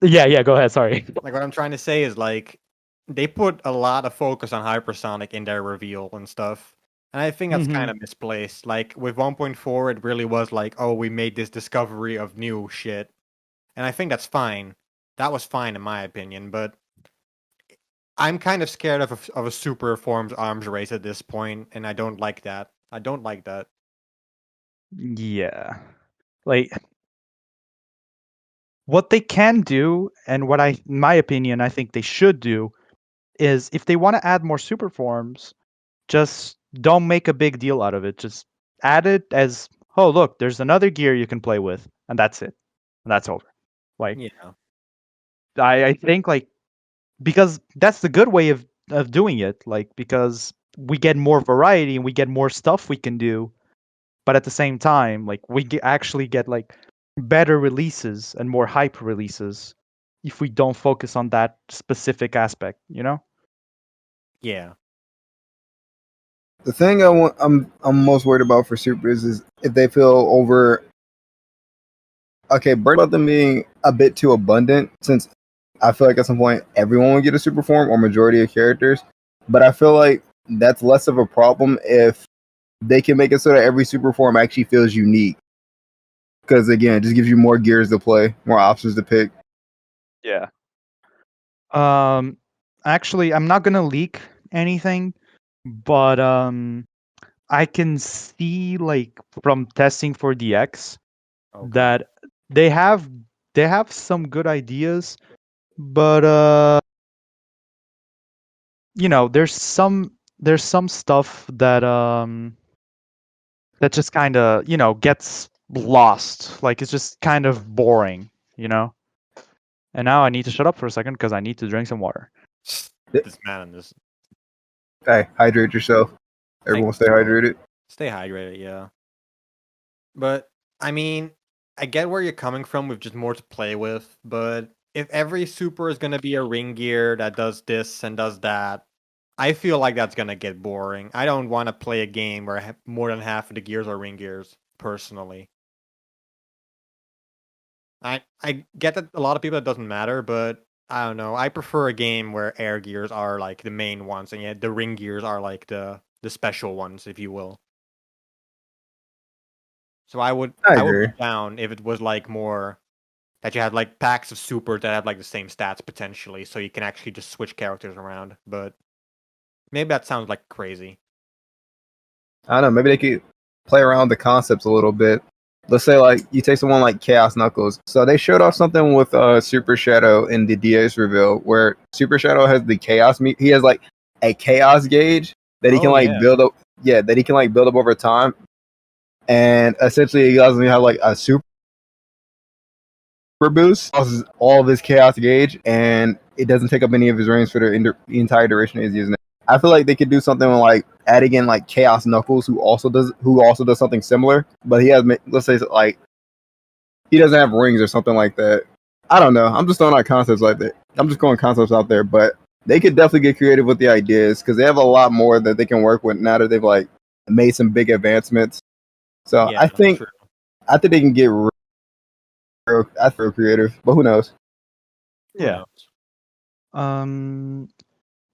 Yeah, go ahead, sorry. Like what I'm trying to say is like they put a lot of focus on Hypersonic in their reveal and stuff. And I think that's kind of misplaced. Like with 1.4, it really was like, oh, we made this discovery of new shit. And I think that's fine. That was fine in my opinion, but I'm kind of scared of a super forms arms race at this point, and I don't like that. I don't like that. Yeah. Like what they can do and what in my opinion I think they should do is if they want to add more super forms, just don't make a big deal out of it. Just add it as, oh look, there's another gear you can play with, and that's it. And that's over. Like Yeah. I think like because that's the good way of doing it, like because we get more variety and we get more stuff we can do, but at the same time like actually get like better releases and more hype releases if we don't focus on that specific aspect, you know? Yeah. The thing I'm most worried about for supers is if they feel over. Okay, worried about them being a bit too abundant, since I feel like at some point everyone will get a super form or majority of characters. But I feel like that's less of a problem if they can make it so that every super form actually feels unique. Because again, it just gives you more gears to play, more options to pick. Yeah. Actually, I'm not gonna leak anything, but I can see like from testing for DX Okay. that they have some good ideas, but you know, there's some stuff that just kind of, you know, gets lost. Like it's just kind of boring, you know? And now I need to shut up for a second because I need to drink some water. This man and this. Hey, hydrate yourself. Everyone stay hydrated. Stay hydrated, yeah. But I mean, I get where you're coming from with just more to play with, but if every super is gonna be a ring gear that does this and does that, I feel like that's gonna get boring. I don't want to play a game where more than half of the gears are ring gears, personally. I get that a lot of people it doesn't matter, but I don't know. I prefer a game where air gears are like the main ones, and yet the ring gears are like the special ones, if you will. So I would agree. be down if it was like more that you had like packs of super that have like the same stats potentially, so you can actually just switch characters around. But maybe that sounds like crazy. I don't know. Maybe they could play around the concepts a little bit. Let's say like you take someone like Chaos Knuckles. So they showed off something with Super Shadow in the DS reveal, where Super Shadow has the Chaos. He has like a Chaos gauge that he can like build up. Yeah, that he can like build up over time, and essentially he doesn't have like a super boost. Causes all of his Chaos gauge, and it doesn't take up any of his range for the entire duration he's using it. I feel like they could do something like adding in like Chaos Knuckles, who also does something similar, but he has, let's say like he doesn't have rings or something like that. I don't know. I'm just throwing out concepts like that. I'm just going concepts out there, but they could definitely get creative with the ideas because they have a lot more that they can work with now that they've like made some big advancements. So Yeah, I think true. they can get real creative, but who knows? Yeah.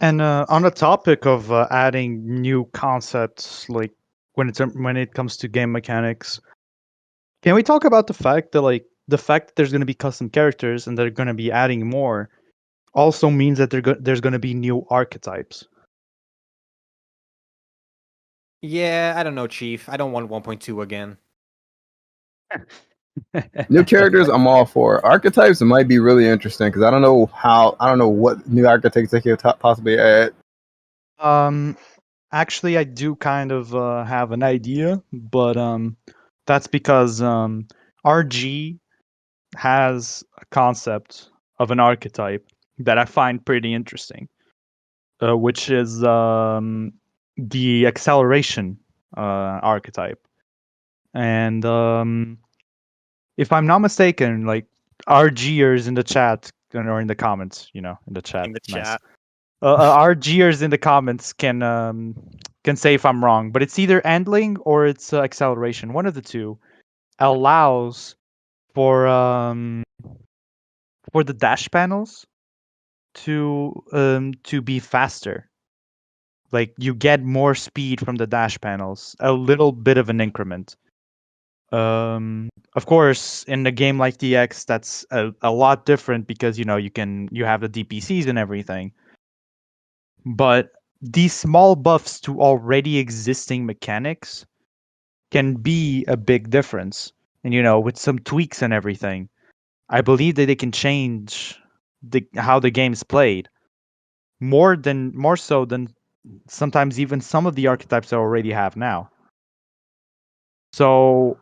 And on the topic of adding new concepts, like when it comes to game mechanics, can we talk about the fact that like the fact that there's going to be custom characters and they're going to be adding more also means that there's going to be new archetypes. Yeah, I don't know, Chief. I don't want 1.2 again. New characters, I'm all for. Archetypes might be really interesting because I don't know what new archetypes they could possibly add. Actually, I do kind of have an idea, but that's because RG has a concept of an archetype that I find pretty interesting, which is the acceleration archetype. And if I'm not mistaken, like RGers in the chat or in the comments, you know, in the chat, In the nice. chat. RGers in the comments can say if I'm wrong, but it's either handling or it's acceleration. One of the two allows for the dash panels to be faster. Like you get more speed from the dash panels, a little bit of an increment. Of course, in a game like DX, that's a lot different because you have the DPCs and everything. But these small buffs to already existing mechanics can be a big difference. And with some tweaks and everything, I believe that they can change how the game's played more so than sometimes even some of the archetypes I already have now. So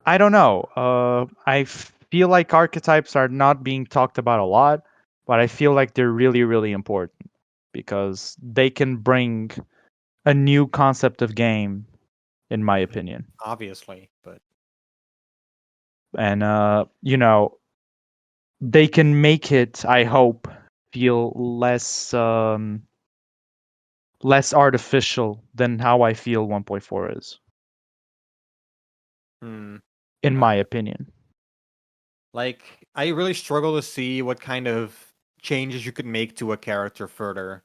I don't know. I feel like archetypes are not being talked about a lot, but I feel like they're really, really important because they can bring a new concept of game, in my opinion. Obviously, but And they can make it, I hope, feel less artificial than how I feel 1.4 is, hmm, in uh, my opinion. like I really struggle to see what kind of changes you could make to a character further.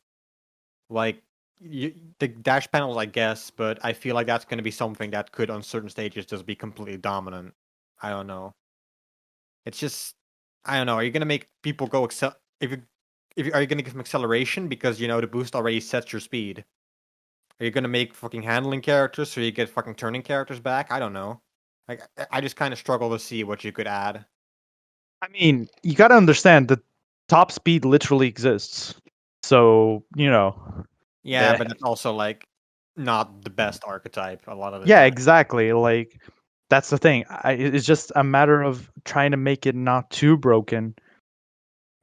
Like the dash panels, I guess, but I feel like that's going to be something that could, on certain stages, just be completely dominant. I don't know. It's just, I don't know. Are you going to make people go are you going to give them acceleration because the boost already sets your speed? Are you going to make fucking handling characters so you get fucking turning characters back? I don't know. Like I just kind of struggle to see what you could add. I mean, you got to understand that top speed literally exists. So, Yeah, eh, but it's also like not the best archetype a lot of the yeah, time. exactly. Like, that's the thing. It's just a matter of trying to make it not too broken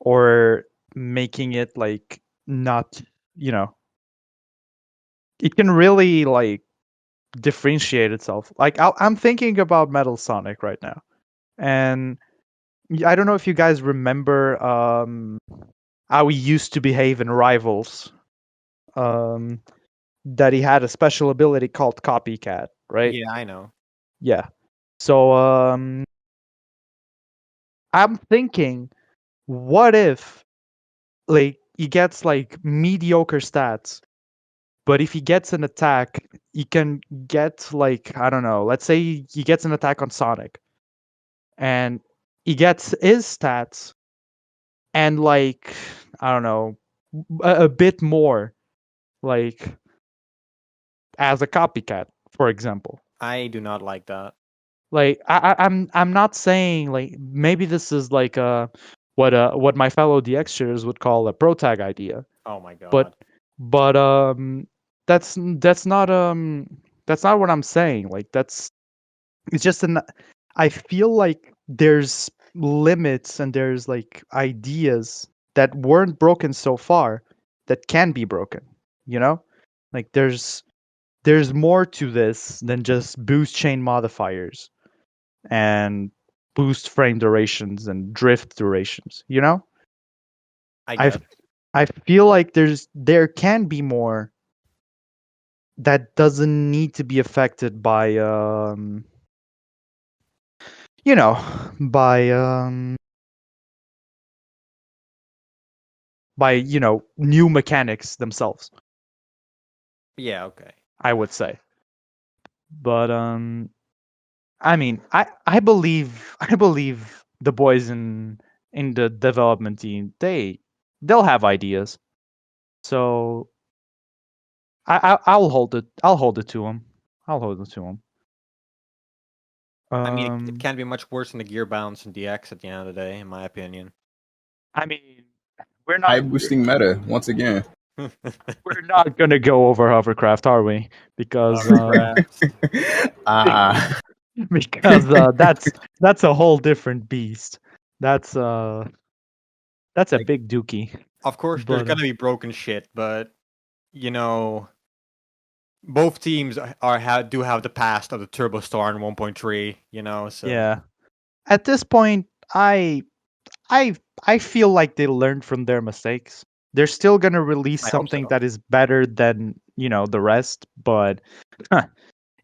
or making it like not, you know, it can really like differentiate itself. Like, I'm thinking about Metal Sonic right now. And I don't know if you guys remember how he used to behave in Rivals. Um, that he had a special ability called Copycat, right? Yeah, I know. Yeah. So I'm thinking, what if like he gets like mediocre stats, but if he gets an attack, he can get like I don't know. Let's say he gets an attack on Sonic, and he gets his stats and like I don't know a bit more like as a copycat, for example. I do not like that. Like I'm not saying like maybe this is like what my fellow DXers would call a pro tag idea, Oh my but god. but that's not what I'm saying. Like it's just an I feel like there's limits and there's like ideas that weren't broken so far that can be broken, you know? Like there's more to this than just boost chain modifiers and boost frame durations and drift durations, you know? I I guess. I feel like there can be more that doesn't need to be affected by you know, by new mechanics themselves, Yeah, okay. I would say. But I mean, I believe I believe the boys in the development team, they'll have ideas. So I'll hold it. I'll hold it to them. I'll hold it to them. I mean, it can't be much worse than the gear balance in DX at the end of the day, in my opinion. I mean, we're High not boosting meta once again. we're not gonna go over hovercraft, are we? Because Hovercraft. because that's a whole different beast. That's a Like, big dookie. of course, there's But gonna be broken shit, but you know, both teams do have the past of the Turbo Star in 1.3. So yeah, at this point, I I feel like they learned from their mistakes. They're still gonna release I hope something so. that is better than the rest. But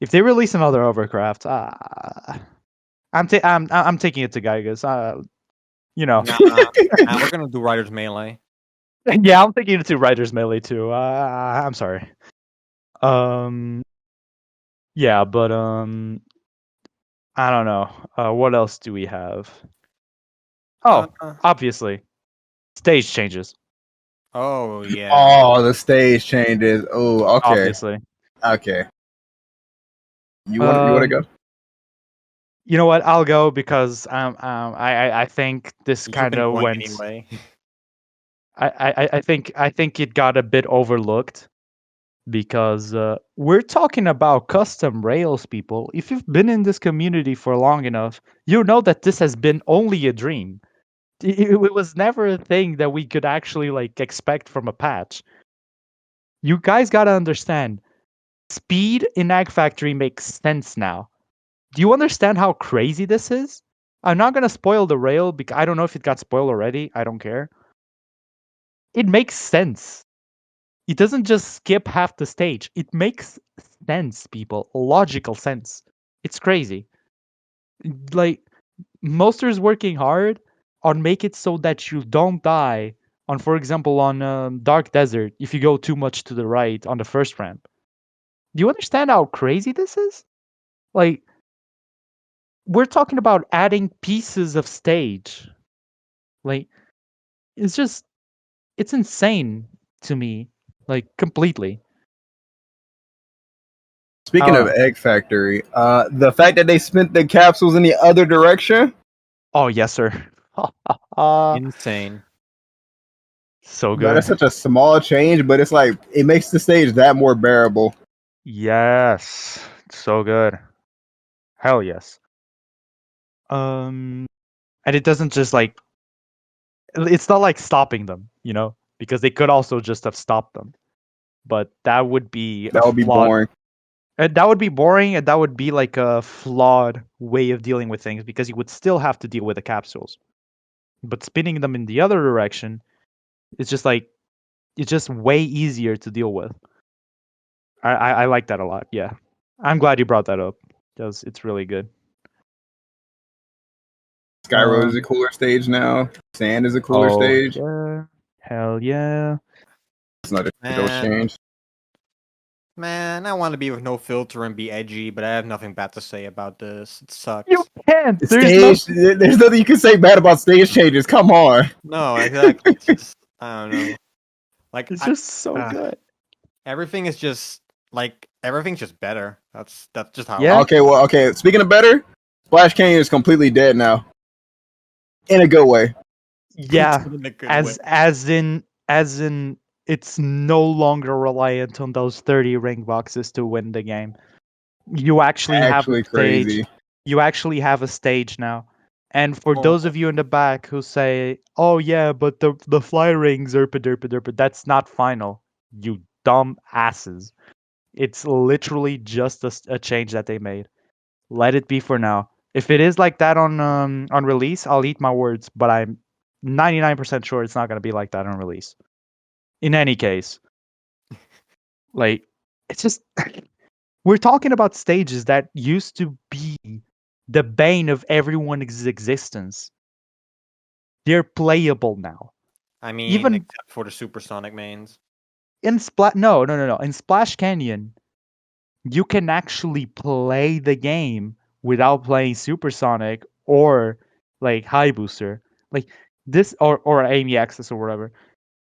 if they release another hovercraft, I'm taking it to Geigas. You know, Nah, nah, we're gonna do Riders Melee. Yeah, I'm thinking it's a Writer's Melee too. I'm sorry. Yeah, but I don't know. What else do we have? Oh, Uh, obviously, stage changes. oh yeah. Oh, the stage changes. Oh, okay, Obviously. okay. You want to Um, go? you know what? I'll go because I think this You've kind been of going went. anyway. I think it got a bit overlooked because we're talking about custom Rails, people. If you've been in this community for long enough, you know that this has been only a dream. It was never a thing that we could actually like expect from a patch. You guys gotta understand, speed in Egg Factory makes sense now. Do you understand how crazy this is? I'm not gonna spoil the rail because I don't know if it got spoiled already. I don't care. It makes sense. It doesn't just skip half the stage. It makes sense, people. Logical sense. It's crazy. Like Monster's working hard on make it so that you don't die on, for example, on Dark Desert if you go too much to the right on the first ramp. Do you understand how crazy this is? Like, we're talking about adding pieces of stage. Like, it's just, it's insane to me. Like, completely. I Speaking don't of know. Egg Factory, the fact that they spent the capsules in the other direction, Oh, yes, sir. Insane. So bro, that's good. such a small change, but it's like it makes the stage that more bearable. Yes. So good. Hell yes. Um, and it doesn't just like, it's not like stopping them, because they could also just have stopped them. But that would be a That would be flawed, boring. and that would be boring, and that would be like a flawed way of dealing with things because you would still have to deal with the capsules. But spinning them in the other direction, it's just like, it's just way easier to deal with. I like that a lot. Yeah, I'm glad you brought that up because it's really good. Sky Road is a cooler stage now. Sand is a cooler Oh stage. yeah, hell yeah. It's not a those Man, change. man, I want to be with no filter and be edgy, but I have nothing bad to say about this. It You sucks. can't. The There's no. stage, there's nothing you can say bad about stage changes. Come on. No, exactly. It's just I don't know. Like It's just so uh, good. everything is just like everything's just better. That's just how Yeah. it Okay, well, okay. Speaking of better, Splash Canyon is completely dead now, in a good way. Yeah. in a good way. As in it's no longer reliant on those 30 ring boxes to win the game. You actually have a Actually, stage. crazy. You actually have a stage now. And for Oh, those of you in the back who say, "Oh yeah, but the fly rings are derpa derpa," that's not final. You dumb asses. It's literally just a change that they made. Let it be for now. If it is like that on release, I'll eat my words, but I'm 99% sure it's not going to be like that on release. In any case, like it's just we're talking about stages that used to be the bane of everyone's existence. They're playable now. I mean, Even except for the supersonic mains. in Splash, no. In Splash Canyon, you can actually play the game without playing Supersonic or like High Booster, like this or Amy Access or whatever.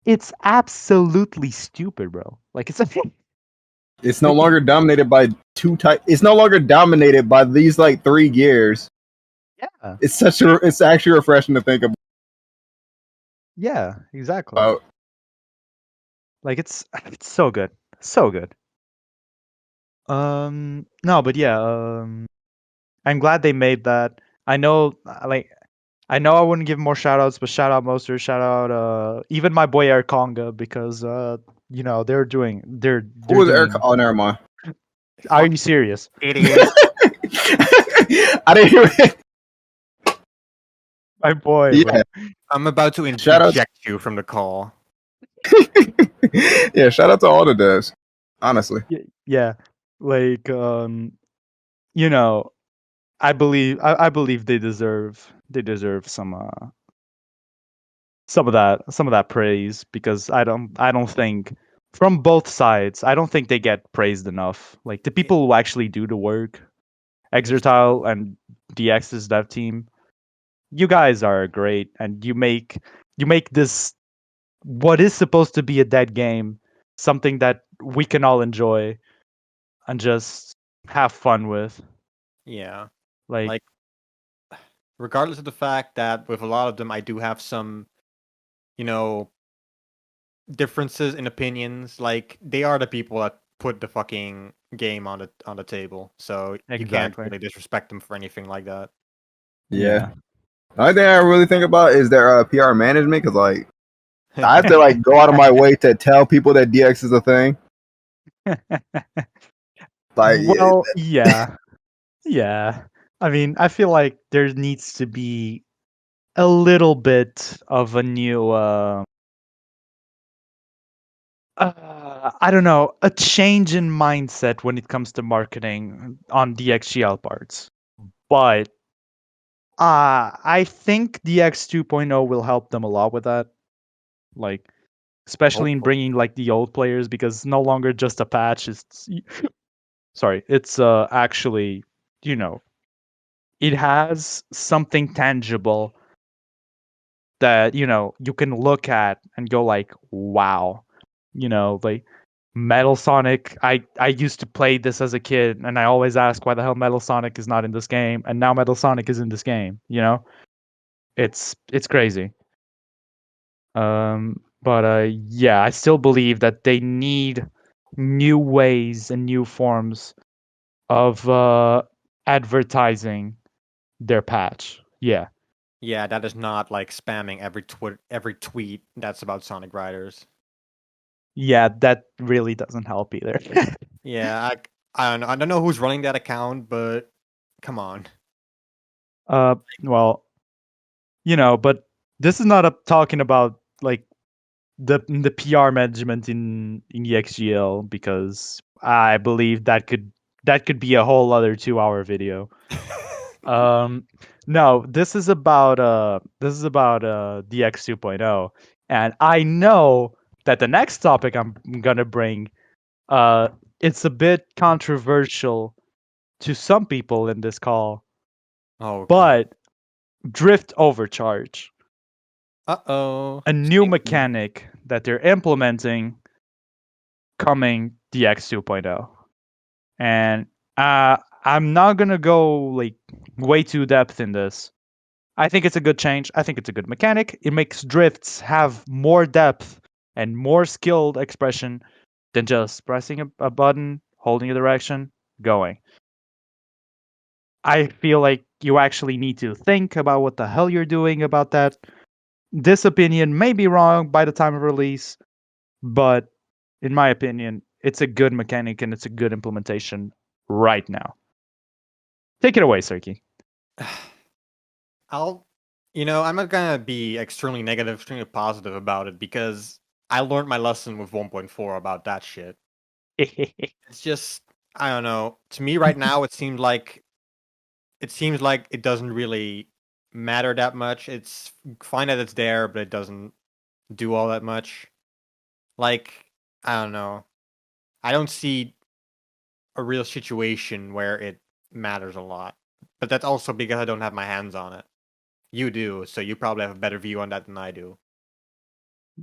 It's absolutely stupid, bro. Like it's a It's no longer dominated by two type. It's no longer dominated by these like three gears. yeah, It's such a. It's actually refreshing to think yeah, exactly. about. Like it's so good, so good. No, but yeah, I'm glad they made that. I know, I know I wouldn't give more shout outs, but shout out Moster, shout out even my boy Air Conga because they're Who was Eric? doing. Oh, never mind. Are you serious? Idiot. I didn't hear it. My boy, Yeah, bro. I'm about to Shout out. eject you from the call. Yeah, shout out to all the devs. Honestly, Yeah. Like you know, I believe they deserve some some of that praise, because I don't think from both sides, I don't think they get praised enough. Like the people who actually do the work, Exertile and DX's dev team, you guys are great, and you make this what is supposed to be a dead game something that we can all enjoy and just have fun with. Yeah. Like, Like, regardless of the fact that with a lot of them I do have some, you know, differences in opinions, like they are the people that put the fucking game on the table. So you can't exactly. really disrespect them for anything like that. Yeah. The only thing I really think about is their PR management, because like I have to like go out of my way to tell people that DX is a thing. Like, Well, yeah. Yeah. I mean, I feel like there needs to be a little bit of a new I don't know, a change in mindset when it comes to marketing on DXGL parts. But I think DX 2.0 will help them a lot with that. Like, especially in Hopefully. bringing like the old players, because no longer just a patch. It's sorry, it's actually, you know, it has something tangible that, you can look at and go like, wow. Like Metal Sonic, I used to play this as a kid, and I always ask why the hell Metal Sonic is not in this game, and now Metal Sonic is in this game. It's crazy. But yeah, I still believe that they need new ways and new forms of advertising their patch. Yeah. Yeah, that is not like spamming every tweet that's about Sonic Riders. Yeah, that really doesn't help either. Yeah, I don't know who's running that account, but come on. Well, but this is not talking about like the PR management in EXGL, because I believe that could be a whole other 2-hour video. No, this is about DX 2.0, and I know that the next topic I'm gonna bring, uh it's a bit controversial to some people in this call, Oh god. but drift overcharge, Uh-oh. a new mechanic that they're implementing coming DX 2.0. And I'm not gonna go like way too depth in this. I think it's a good change. I think it's a good mechanic. It makes drifts have more depth and more skilled expression than just pressing a button, holding a direction, going. I feel like you actually need to think about what the hell you're doing about that. This opinion may be wrong by the time of release, but in my opinion, it's a good mechanic and it's a good implementation right now. Take it away, Serki. I'm not gonna be extremely negative, extremely positive about it because I learned my lesson with 1.4 about that shit. It's just, I don't know. To me right now it seems like it doesn't really matter that much. It's fine that it's there, but it doesn't do all that much. Like, I don't know. I don't see a real situation where it matters a lot. But that's also because I don't have my hands on it. You do, so you probably have a better view on that than I do.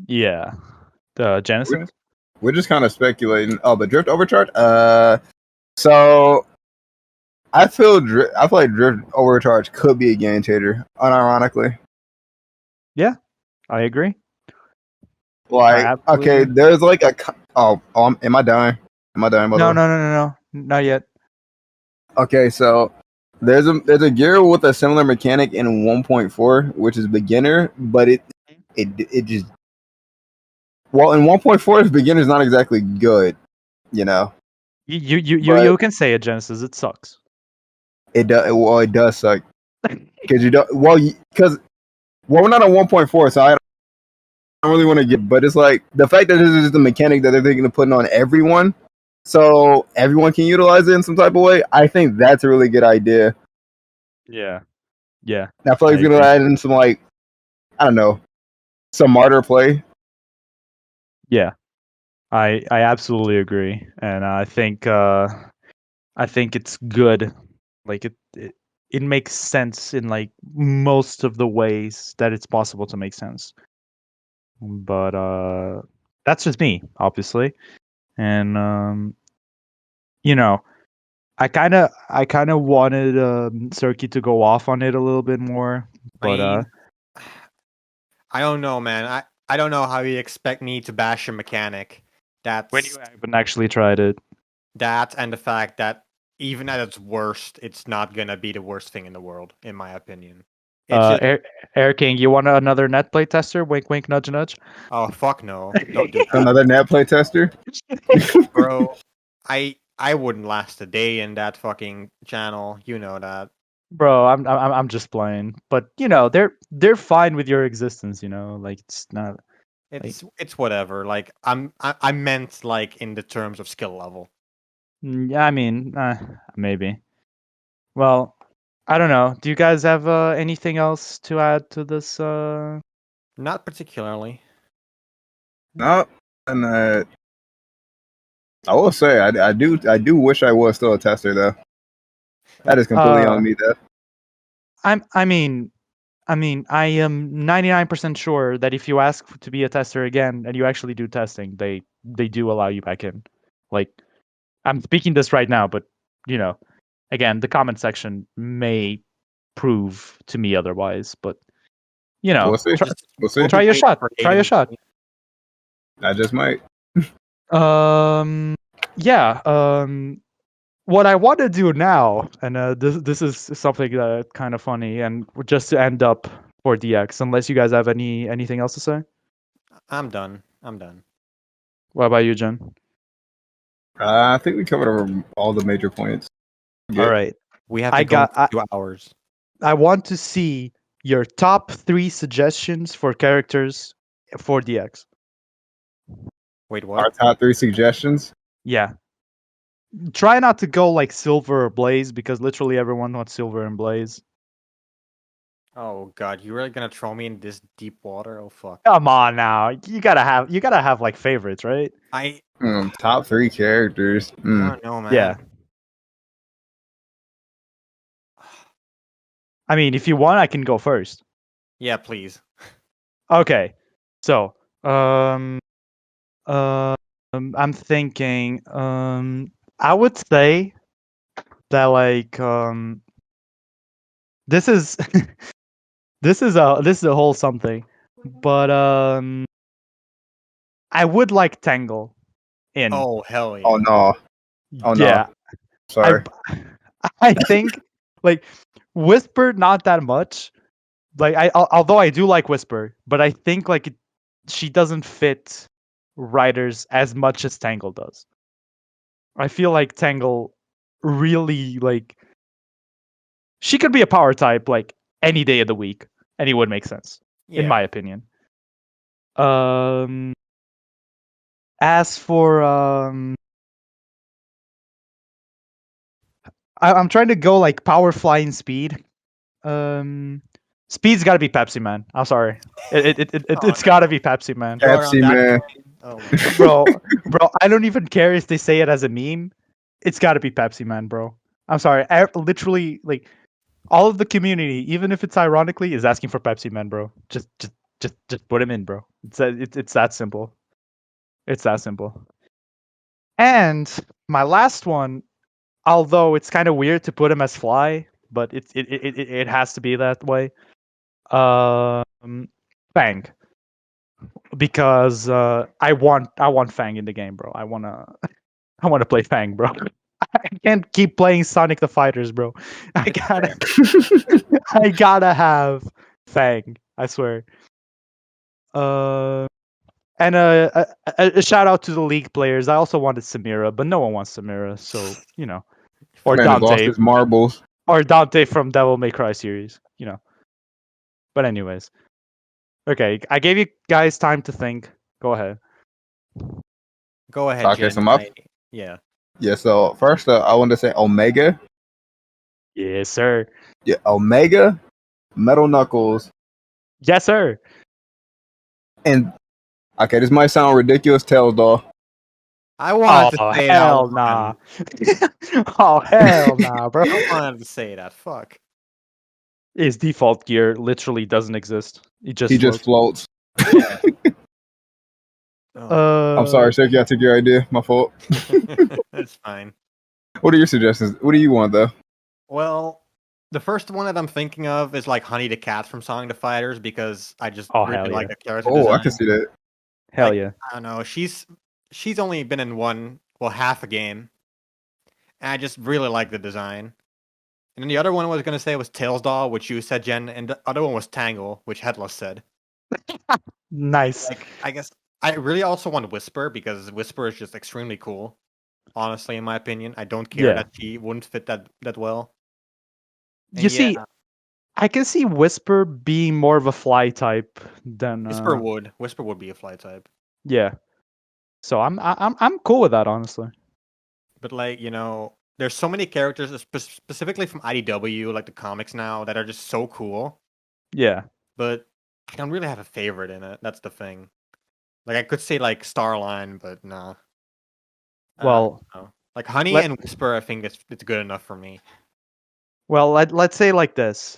Yeah. The we're, Genesis? we're just kind of speculating. Oh, but drift overcharge. So I feel like drift overcharge could be a game changer. Unironically, Yeah, I agree. I like okay, absolutely. there's like am I dying? Am I dying by the No, way? no, no, no, no. Not yet. Okay, so there's a gear with a similar mechanic in 1.4, which is beginner, but it just well in 1.4 beginner is not exactly good, you know. But You can say it, Genesis. It sucks. it does suck because you don't because we're not on 1.4, so I don't really want to get. But it's like the fact that this is just a mechanic that they're thinking of putting on everyone, so everyone can utilize it in some type of way. I think that's a really good idea. Yeah. Yeah. And I feel I like it's gonna agree. add in some like I don't know smarter play. Yeah, I absolutely agree, and I think it's good. Like it makes sense in like most of the ways that it's possible to make sense. But that's just me, obviously, and you know, I kind of wanted Serki to go off on it a little bit more, but I mean, I don't know, man. I don't know how you expect me to bash a mechanic. when you haven't actually tried it. That and the fact that even at its worst, it's not gonna be the worst thing in the world, in my opinion. It's just, Air King, you want another net play tester? Wink, wink, nudge, nudge. oh fuck no, don't do that, Another net play tester. bro. I wouldn't last a day in that fucking channel. You know that. Bro, I'm just playing, but you know they're fine with your existence. You know, like it's not. It's whatever. Like I meant like in the terms of skill level. Yeah, I mean, maybe. Well, I don't know. Do you guys have anything else to add to this? Not particularly. No, and I will say I do wish I was still a tester though. That is completely on me though. I mean, I am 99% sure that if you ask to be a tester again and you actually do testing, they do allow you back in. Like, I'm speaking this right now, but you know, again, the comment section may prove to me otherwise. But you know, We'll see. We'll see. try your shot. Try your shot. I just might. Yeah. What I want to do now, and this is something kind of funny, and just to end up for DX, unless you guys have anything else to say. I'm done. I'm done. What about you, Jen? I think we covered over all the major points. Good. All right. We have to go for 2 hours. I want to see your top 3 suggestions for characters for DX. Wait, what? Our top 3 suggestions. Yeah. Try not to go like Silver or Blaze because literally everyone wants Silver and Blaze. Oh god, you really gonna throw me in this deep water? Oh fuck. Come on now. You gotta have like favorites, right? Top 3 characters. I don't know, man. Yeah. I mean, if you want, I can go first. Yeah, please. Okay. So, I'm thinking, I would say that like, this is, this is a whole something, but I would like Tangle in. Oh hell yeah. Oh no. Oh no. Yeah. Sorry. I think like Whisper not that much. Like although I do like Whisper, but I think like she doesn't fit writers as much as Tangle does. I feel like Tangle really like she could be a power type like any day of the week and it would make sense in my opinion. As for I'm trying to go like power flying speed. Speed's got to be Pepsi Man. I'm sorry. It's got to be Pepsi Man. Pepsi Man. Oh, bro, I don't even care if they say it as a meme. It's got to be Pepsi Man, bro. I'm sorry. Literally, like all of the community, even if it's ironically, is asking for Pepsi Man, bro. Just put him in, bro. It's that simple. It's that simple. And my last one, although it's kind of weird to put him as Fly, but it has to be that way. Fang, because I want Fang in the game, bro. I wanna play Fang, bro. I can't keep playing Sonic the Fighters, bro. I gotta have Fang. I swear. And a shout out to the League players. I also wanted Samira, but no one wants Samira, so you know. Or Man has lost Dante. his marbles. Or Dante from Devil May Cry series, you know. But anyways. Okay, I gave you guys time to think. Go ahead. go ahead, Okay, Jen. some up. Yeah. Yeah, so first I want to say Omega. Yes, sir. Yeah, Omega, Metal Knuckles, Yes, sir. And okay, this might sound ridiculous, Tails doll. I wanted Oh to say hell that nah! one. Oh hell nah, bro! I wanted to say that. Fuck. His default gear literally doesn't exist. He just He just floats. floats. Yeah. Oh, I'm sorry, Shaky. I took your idea. My fault. it's fine. What are your suggestions? What do you want though? Well, the first one that I'm thinking of is like Honey the Cat from Sonic the Fighters because I just Oh, really hell like yeah. the character Oh, I design. can see that. Hell Like, yeah! I don't know. She's only been in half a game, and I just really like the design. And then the other one I was gonna say was Tails Doll, which you said, Jen, and the other one was Tangle, which Headless said. Nice. Like, I guess I really also want Whisper because Whisper is just extremely cool. Honestly, in my opinion, I don't care Yeah. that she wouldn't fit that well. And You yeah, see, I can see Whisper being more of a fly type than Whisper would be a fly type. yeah. So I'm cool with that, honestly. But like, there's so many characters, specifically from IDW, like the comics now, that are just so cool. Yeah. But I don't really have a favorite in it. That's the thing. Like I could say like Starline, but nah. Well, No. Like Honey let- and Whisper, I think it's good enough for me. well, let's say like this.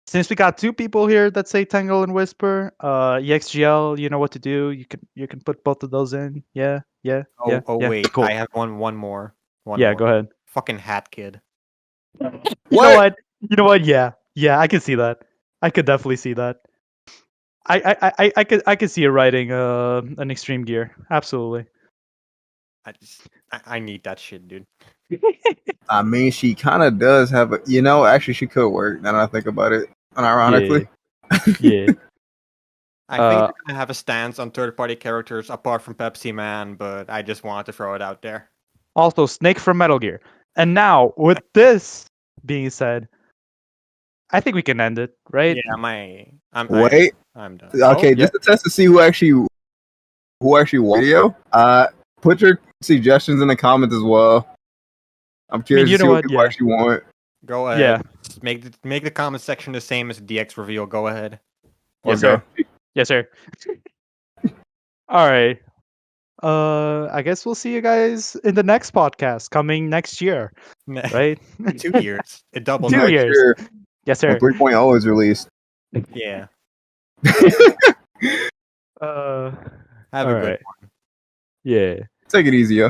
Since we got two people here that say Tangle and Whisper, EXGL, you know what to do. You can put both of those in. Yeah. Oh, wait, Cool. I have one more. One Yeah, more. go ahead. Fucking Hat Kid. You know What? what? You know what? Yeah, I can see that. I could definitely see that. I could see you writing an extreme gear. Absolutely. I need that shit, dude. I mean, she kind of does have a. Actually, she could work. Now that I think about it, unironically. Yeah. I think they're gonna have a stance on third-party characters apart from Pepsi Man, but I just wanted to throw it out there. Also, Snake from Metal Gear. And now, with this being said, I think we can end it, right? Yeah, Wait. I'm done. Okay, yeah. just to test to see who actually watched video. Put your suggestions in the comments as well. I'm curious you to see know what what? people Yeah. actually want. Go ahead. Yeah. Just make the comment section the same as the DX reveal. Go ahead. Yes, Okay. sir. Yes, sir. All right. I guess we'll see you guys in the next podcast coming next year, right? 2 years. It doubles. 2 up. Next years. year, Yes, when sir. 3.0 is released. Yeah. All Have a good right. Yeah. Take it easy, yo.